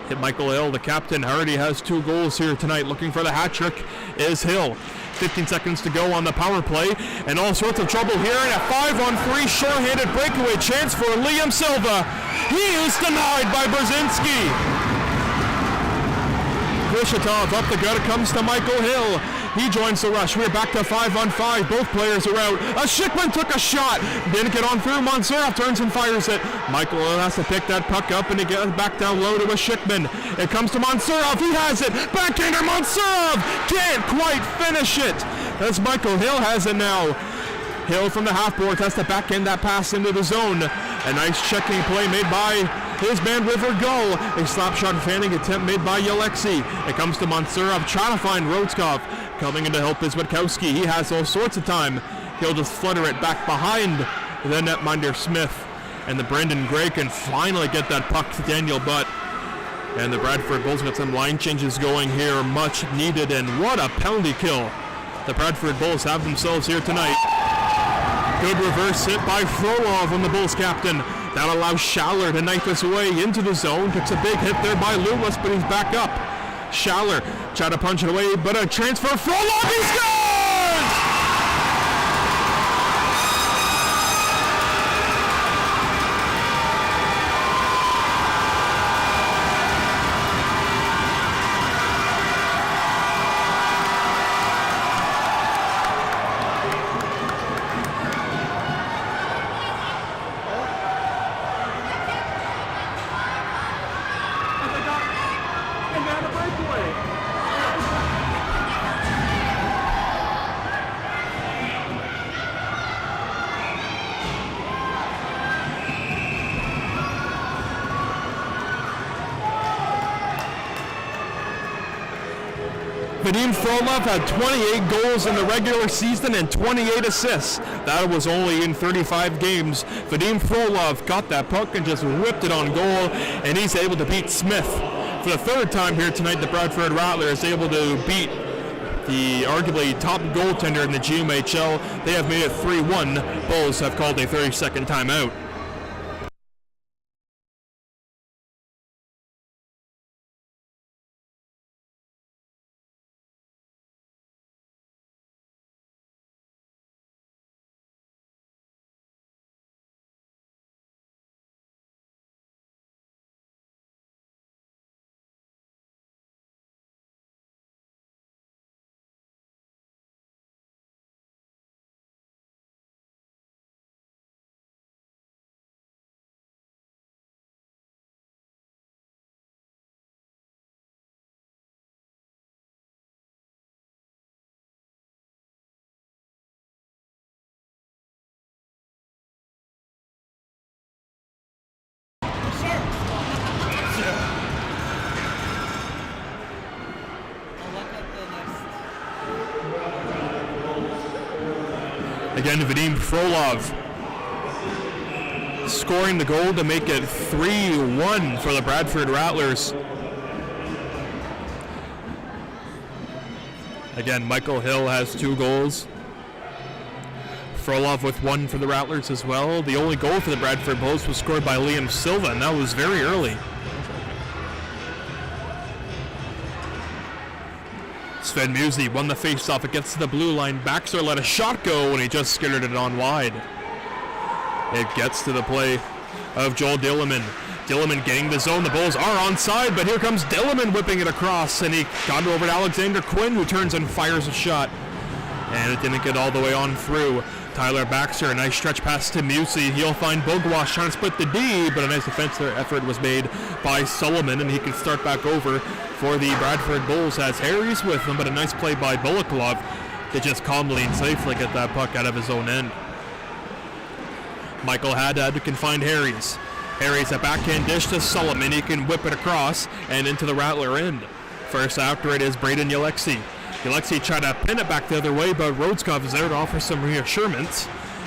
Hit Michael Hill, the captain, already has 2 goals here tonight. Looking for the hat trick is Hill. 15 seconds to go on the power play, and all sorts of trouble here. And a 5-on-3 short-handed breakaway chance for Liam Silva. He is denied by Brzezinski. Grishatov up the gut, it comes to Michael Hill. He joins the rush. We're back to 5-on-5. Both players are out. Schickman took a shot. Didn't get on through. Mansurov turns and fires it. Michael Hill has to pick that puck up, and he gets back down low to a Schickman. It comes to Mansurov. He has it. Backhander Mansurov. Can't quite finish it. As Michael Hill has it now. Hill from the half board has to backhand that pass into the zone. A nice checking play made by his man River Gull. A slap shot fanning attempt made by Yalexi. It comes to Mansurov trying to find Rodskov. Coming in to help is Witkowski. He has all sorts of time. He'll just flutter it back behind the netminder Smith. And the Brendan Gray can finally get that puck to Daniel Butt. And the Bradford Bulls got some line changes going here. Much needed, and what a penalty kill the Bradford Bulls have themselves here tonight. Good reverse hit by Frolov on the Bulls captain. That allows Schaller to knife his way into the zone. Takes a big hit there by Loomis, but he's back up. Schaller tried to punch it away, but a transfer. Frolov, he scores! Vadim Frolov had 28 goals in the regular season and 28 assists. That was only in 35 games. Vadim Frolov got that puck and just whipped it on goal, and he's able to beat Smith. For the third time here tonight, the Bradford Rattlers able to beat the arguably top goaltender in the GMHL. They have made it 3-1. Bulls have called a 30-second timeout. Again, Vadim Frolov scoring the goal to make it 3-1 for the Bradford Rattlers. Again, Michael Hill has 2 goals. Frolov with 1 for the Rattlers as well. The only goal for the Bradford Bulls was scored by Liam Silva, and that was very early. Sven Musi won the faceoff against the blue line. Baxter let a shot go and he just skittered it on wide. It gets to the play of Joel Dillerman. Dillerman getting the zone. The Bulls are onside, but here comes Dillerman whipping it across, and he got it over to Alexander Quinn, who turns and fires a shot. And it didn't get all the way on through. Tyler Baxter, a nice stretch pass to Musi. He'll find Bogwash trying to split the D, but a nice defensive effort was made by Sullivan, and he can start back over for the Bradford Bulls. Has Harries with him, but a nice play by Bulaklov to just calmly and safely get that puck out of his own end. Michael Haddad can find Harries. Harries a backhand dish to Sullivan. He can whip it across and into the Rattler end. First after it is Braden Yalexi. Yalexi tried to pin it back the other way, but Rodskov is there to offer some reassurance,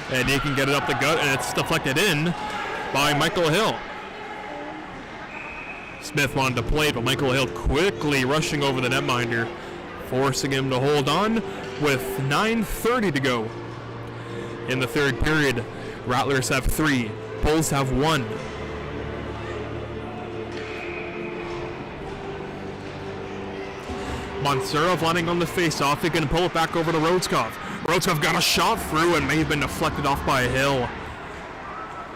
and he can get it up the gut, and it's deflected in by Michael Hill. Smith wanted to play it, but Michael Hill quickly rushing over the netminder, forcing him to hold on with 9:30 to go. In the third period, Rattlers have 3, Bulls have 1. Montserrat landing on the face-off. He can pull it back over to Rodskov. Rodskov got a shot through and may have been deflected off by Hill.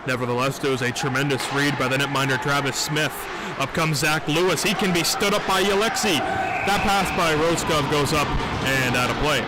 Nevertheless, it was a tremendous read by the netminder Travis Smith. Up comes Zach Lewis. He can be stood up by Yalexi. That pass by Rodskov goes up and out of play.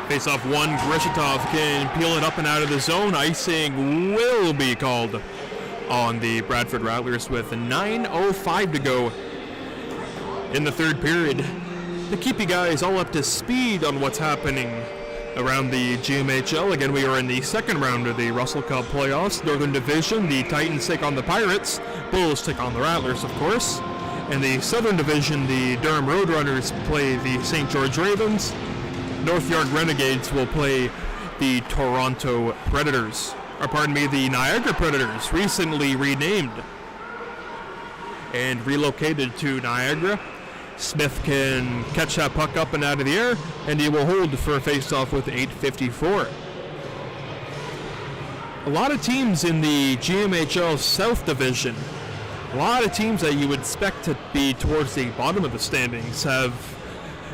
Face off 1, Grishitov can peel it up and out of the zone. Icing will be called on the Bradford Rattlers with 9:05 to go in the third period. To keep you guys all up to speed on what's happening around the GMHL, again, we are in the second round of the Russell Cup playoffs. Northern Division, the Titans take on the Pirates. Bulls take on the Rattlers, of course. In the Southern Division, the Durham Roadrunners play the St. George Ravens. North Yard Renegades will play the Toronto Predators. The Niagara Predators, recently renamed and relocated to Niagara. Smith can catch that puck up and out of the air, and he will hold for a face-off with 8:54. A lot of teams in the GMHL South Division, a lot of teams that you would expect to be towards the bottom of the standings have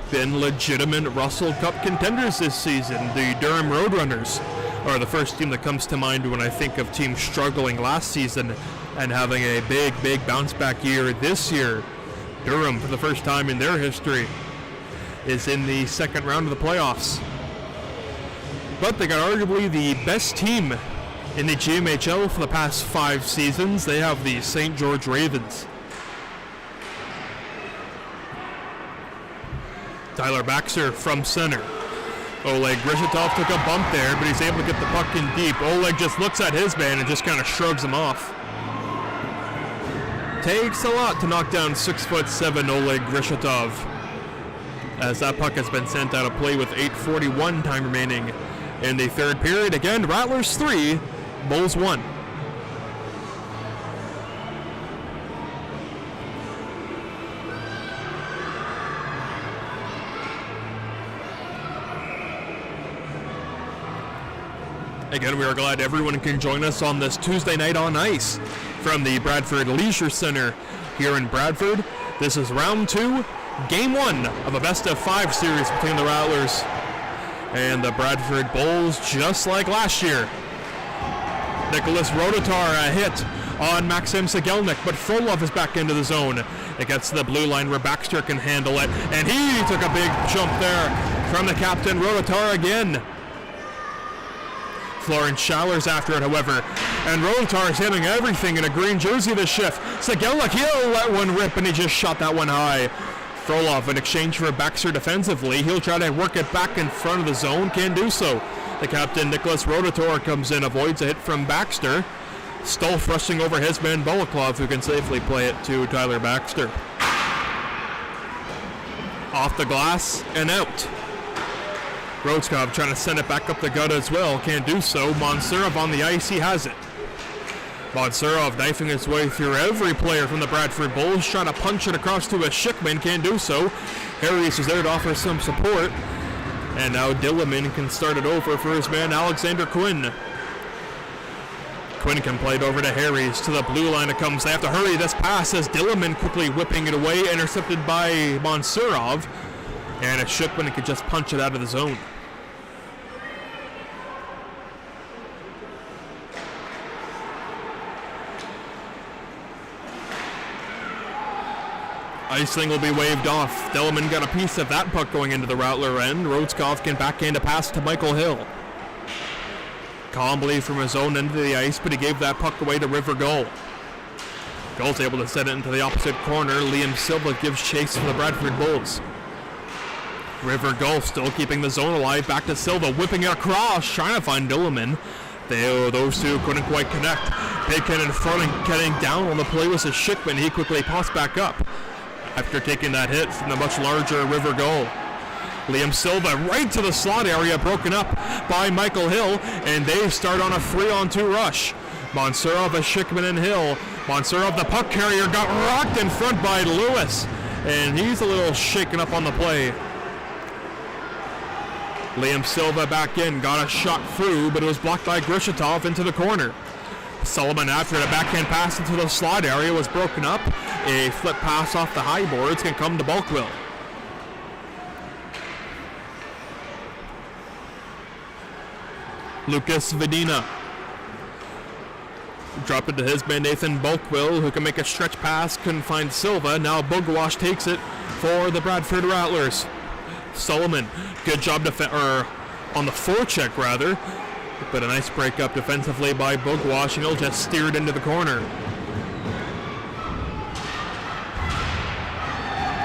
been legitimate Russell Cup contenders this season. The Durham Roadrunners are the first team that comes to mind when I think of teams struggling last season and having a big bounce back year this year. Durham, for the first time in their history, is in the second round of the playoffs. But they got arguably the best team In the GMHL for the past 5 seasons, they have the St. George Ravens. Tyler Baxter from center. Oleg Grishitov took a bump there, but he's able to get the puck in deep. Oleg just looks at his man and just kind of shrugs him off. Takes a lot to knock down 6'7" Oleg Grishitov, as that puck has been sent out of play with 8:41 time remaining in the third period. Again, Rattlers 3, Bulls 1. Again, we are glad everyone can join us on this Tuesday night on ice from the Bradford Leisure Center here in Bradford. This is round 2, game 1 of a best-of-5 series between the Rattlers and the Bradford Bulls, just like last year. Nicholas Rotatar a hit on Maxim Sigelnik, but Frolov is back into the zone. It gets to the blue line where Baxter can handle it, and he took a big jump there from the captain, Rotatar again. Florence Schallers after it, however, and Rotatar is hitting everything in a green jersey this shift. Sigelnik, he'll let one rip, and he just shot that one high. Frolov, in exchange for Baxter defensively, he'll try to work it back in front of the zone, can do so. The captain, Nicholas Rotator, comes in, avoids a hit from Baxter. Stolf rushing over his man, Bolaklov, who can safely play it to Tyler Baxter. Off the glass and out. Rodskov trying to send it back up the gut as well, can't do so. Monsurov on the ice, he has it. Monsurov knifing his way through every player from the Bradford Bulls, trying to punch it across to a Schickman, can't do so. Harris is there to offer some support. And now Dilliman can start it over for his man Alexander Quinn. Quinn can play it over to Harris. To the blue line it comes. They have to hurry this pass as Dilliman quickly whipping it away, intercepted by Monsurov. And it's Schickman could just punch it out of the zone. Icing will be waved off. Delman got a piece of that puck going into the Rattler end. Rodskov can backhand a pass to Michael Hill. Calmly from his own end of the ice, but he gave that puck away to River Gull. Gull's able to set it into the opposite corner. Liam Silva gives chase for the Bradford Bulls. River Gull still keeping the zone alive. Back to Silva, whipping it across, trying to find Dilliman. Those two couldn't quite connect. Pitkin in front and getting down on the play was a Schickman. He quickly pops back up after taking that hit from the much larger River Gull. Liam Silva right to the slot area, broken up by Michael Hill, and they start on a 3-on-2 rush. Monsurov, a Schickman, and Hill. Monsurov, the puck carrier, got rocked in front by Lewis, and he's a little shaken up on the play. Liam Silva back in, got a shot through, but it was blocked by Grishitov into the corner. Sullivan, after the backhand pass into the slot area, was broken up. A flip pass off the high boards can come to Bulkwill. Lucas Vedina. Drop it to his man Nathan Bulkwill, who can make a stretch pass, couldn't find Silva. Now Bugwash takes it for the Bradford Rattlers. Solomon, good job on the forecheck rather, but a nice break up defensively by Bugwash, and he'll just steer it into the corner.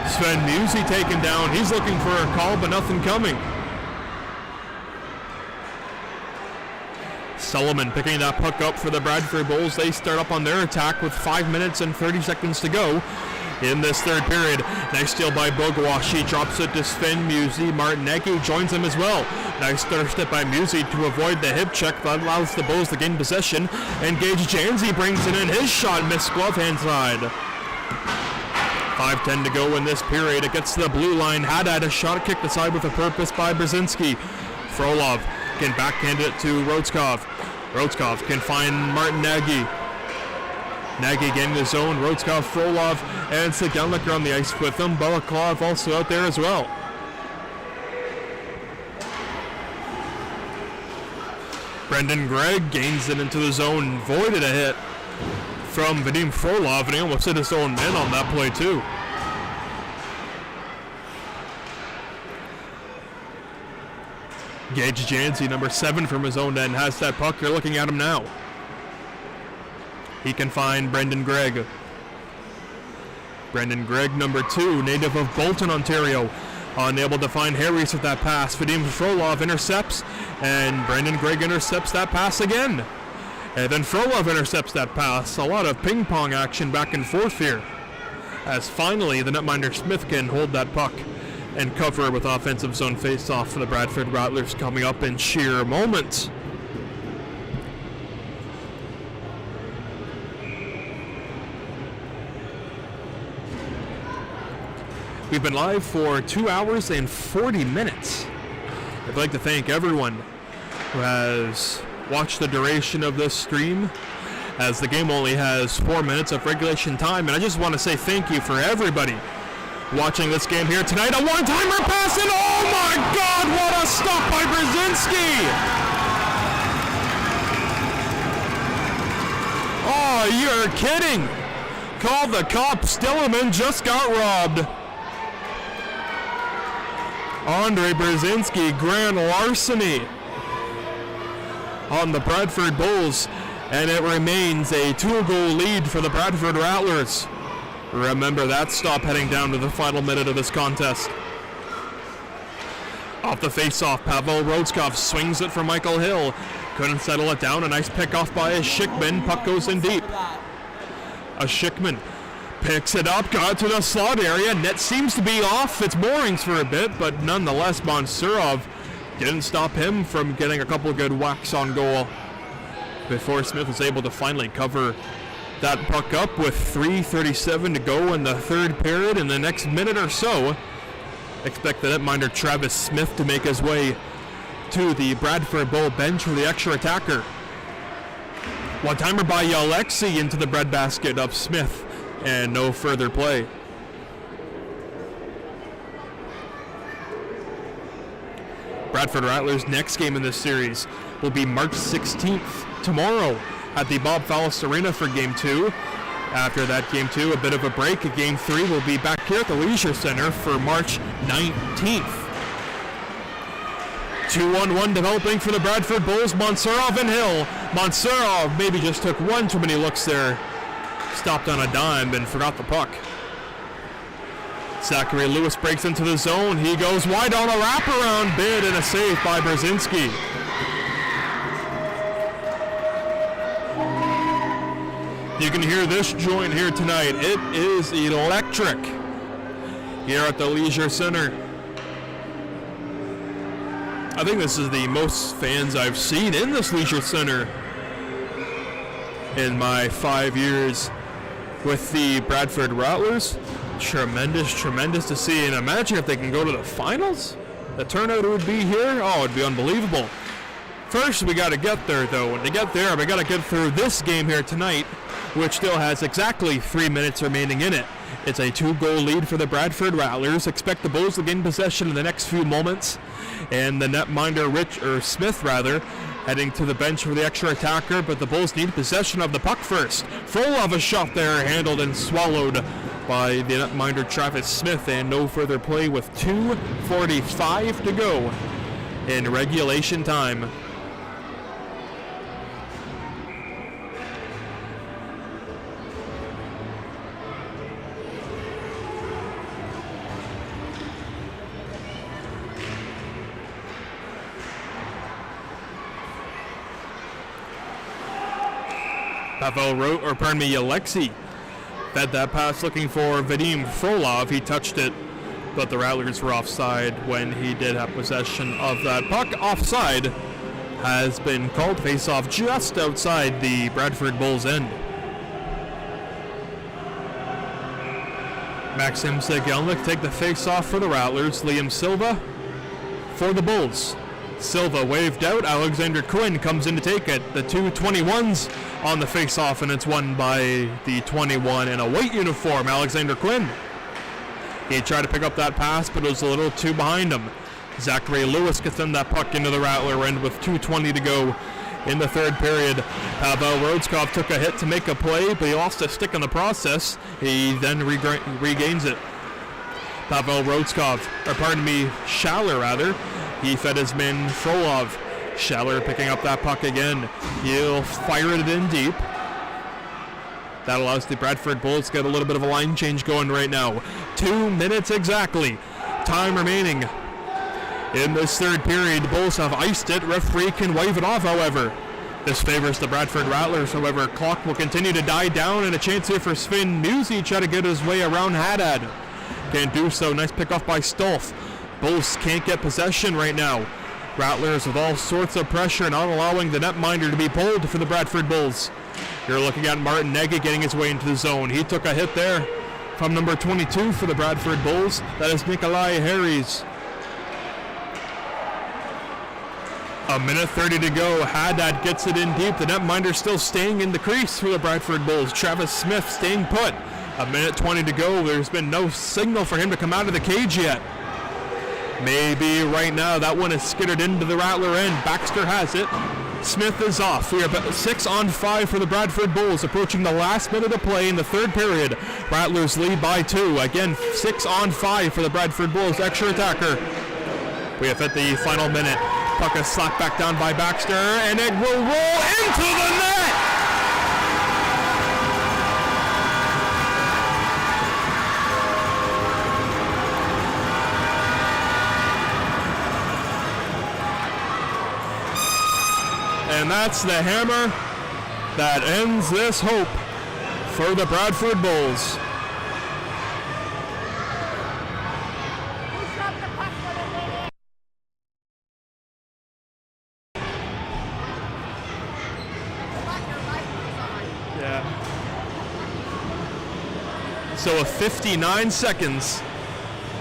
Sven Musi taken down. He's looking for a call, but nothing coming. Solomon picking that puck up for the Bradford Bulls. They start up on their attack with 5 minutes and 30 seconds to go in this third period. Nice steal by Bogwash. He drops it to Sven Musi. Martin Nagy joins him as well. Nice third step by Musi to avoid the hip check that allows the Bulls to gain possession. And Gage Janzi brings it in. His shot missed glove hand side. 5:10 to go in this period. It gets to the blue line. Haddad a shot kicked aside with a purpose by Brzezinski. Frolov can backhand it to Rodskov. Rodskov can find Martin Nagy. Nagy getting the zone. Rodskov, Frolov, and Sigelnik are on the ice with them. Balaklov also out there as well. Brendan Gregg gains it into the zone. Voided a hit from Vadim Frolov, and he almost hit his own man on that play too. Gage Jancy, number 7 from his own end, has that puck. You're looking at him now. He can find Brendan Gregg. Brendan Gregg, number 2, native of Bolton, Ontario. Unable to find Harris with that pass. Vadim Frolov intercepts, and Brendan Gregg intercepts that pass again. And then Frolov intercepts that pass. A lot of ping pong action back and forth here. As finally the netminder Smith can hold that puck and cover with offensive zone face-off for the Bradford Rattlers coming up in sheer moments. We've been live for 2 hours and 40 minutes. I'd like to thank everyone who has watched the duration of this stream, as the game only has 4 minutes of regulation time. And I just want to say thank you for everybody watching this game here tonight. A one-timer pass, and oh my God, what a stop by Brzezinski! Oh, you're kidding! Call the cops. Stilleman just got robbed. Andre Brzezinski, grand larceny on the Bradford Bulls, and it remains a 2-goal lead for the Bradford Rattlers. Remember that stop heading down to the final minute of this contest. Off the face-off, Pavel Rodskov swings it for Michael Hill. Couldn't settle it down. A nice pick-off by a Schickman. Puck goes in deep. A Schickman picks it up, got to the slot area. Net seems to be off its moorings for a bit, but nonetheless, Mansurov didn't stop him from getting a couple good whacks on goal before Smith was able to finally cover that puck up with 3:37 to go in the third period. In the next minute or so, expect the netminder Travis Smith to make his way to the Bradford Bull bench for the extra attacker. One-timer by Alexi into the breadbasket of Smith, and no further play. Bradford Rattlers' next game in this series will be March 16th, tomorrow, at the Bob Fallis Arena for Game 2. After that Game 2, a bit of a break. Game 3 will be back here at the Leisure Center for March 19th. 2-1-1 developing for the Bradford Bulls. Mansurov and Hill. Mansurov maybe just took one too many looks there. Stopped on a dime and forgot the puck. Zachary Lewis breaks into the zone. He goes wide on a wraparound bid and a save by Brzezinski. You can hear this joint here tonight. It is electric here at the Leisure Center. I think this is the most fans I've seen in this Leisure Center in my 5 years with the Bradford Rattlers. Tremendous to see. And imagine if they can go to the finals. The turnout would be here. Oh, it'd be unbelievable. First, we got to get there, though. And to get there, we got to get through this game here tonight, which still has exactly 3 minutes remaining in it. It's a 2-goal lead for the Bradford Rattlers. Expect the Bulls to gain possession in the next few moments. And the netminder Smith heading to the bench for the extra attacker, but the Bulls need possession of the puck first. Frolov a shot there, handled and swallowed by the netminder Travis Smith, and no further play with 2:45 to go in regulation time. Alexi fed that pass looking for Vadim Frolov. He touched it, but the Rattlers were offside when he did have possession of that puck. Offside has been called. Face-off just outside the Bradford Bulls end. Maxim Segelnik take the face-off for the Rattlers. Liam Silva for the Bulls. Silva waved out. Alexander Quinn comes in to take it. The 2-21s on the face-off, and it's won by the 21 in a white uniform, Alexander Quinn. He tried to pick up that pass, but it was a little too behind him. Zachary Lewis gets in that puck into the Rattler end with 2:20 to go in the third period. Pavel Rodskov took a hit to make a play, but he lost a stick in the process. He then regains it. Pavel Rodskov, Schaller, he fed his man Frolov. Schaller picking up that puck again. He'll fire it in deep. That allows the Bradford Bulls to get a little bit of a line change going right now. 2 minutes exactly. Time remaining in this third period. The Bulls have iced it. Referee can wave it off, however. This favors the Bradford Rattlers. However, clock will continue to die down, and a chance here for Sven Musi try to get his way around Haddad. Can't do so. Nice pick off by Stolf. Bulls can't get possession right now. Rattlers with all sorts of pressure, not allowing the netminder to be pulled for the Bradford Bulls. You're looking at Martin Nega getting his way into the zone. He took a hit there from number 22 for the Bradford Bulls. That is Nikolai Harries. A minute 30 to go. Haddad gets it in deep. The netminder still staying in the crease for the Bradford Bulls. Travis Smith staying put. A minute 20 to go. There's been no signal for him to come out of the cage yet. Maybe right now that one is skittered into the Rattler end. Baxter has it. Smith is off. We are 6-on-5 for the Bradford Bulls, approaching the last minute of play in the third period. Rattlers lead by 2. Again, 6-on-5 for the Bradford Bulls. Extra attacker. We have hit the final minute. Puck is slapped back down by Baxter, and it will roll into the net! And that's the hammer that ends this hope for the Bradford Bulls. So with 59 seconds,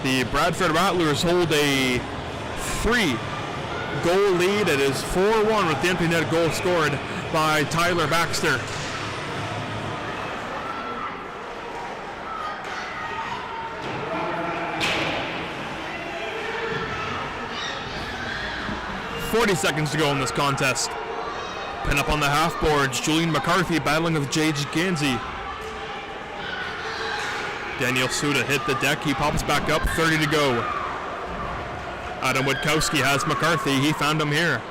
the Bradford Rattlers hold a 3-goal lead. It is 4-1 with the empty net goal scored by Tyler Baxter. .40 to go in this contest. Pin up on the half boards. Julian McCarthy battling with J.G. Gansey. Daniel Suda hit the deck. He pops back up. 30 to go. Adam Witkowski has McCarthy. He found him here.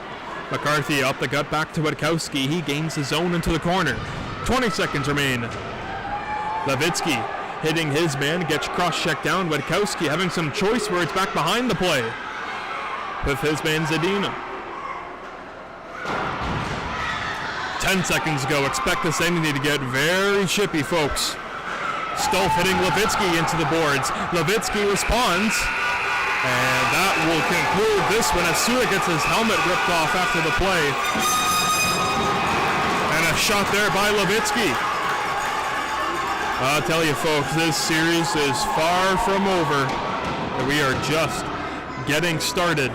McCarthy up the gut back to Witkowski. He gains the zone into the corner. 20 seconds remain. Levitsky hitting his man. Gets cross-checked down. Witkowski having some choice words back behind the play with his man Zadina. 10 seconds to go. Expect this ending to get very chippy, folks. Stolf hitting Levitsky into the boards. Levitsky responds, and that will conclude this one as Suda gets his helmet ripped off after the play. And a shot there by Levitsky. I'll tell you, folks, this series is far from over. We are just getting started.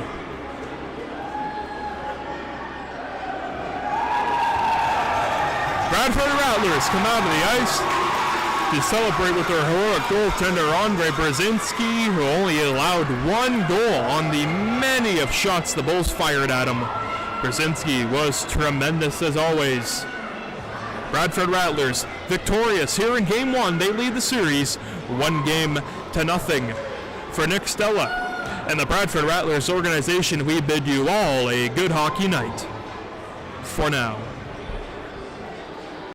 Bradford Rattlers come out of the ice to celebrate with their heroic goaltender Andre Brzezinski, who only allowed 1 goal on the many of shots the Bulls fired at him. Brzezinski was tremendous as always. Bradford Rattlers victorious here in Game 1. They lead the series 1-0. For Nick Stella and the Bradford Rattlers organization, we bid you all a good hockey night. For now.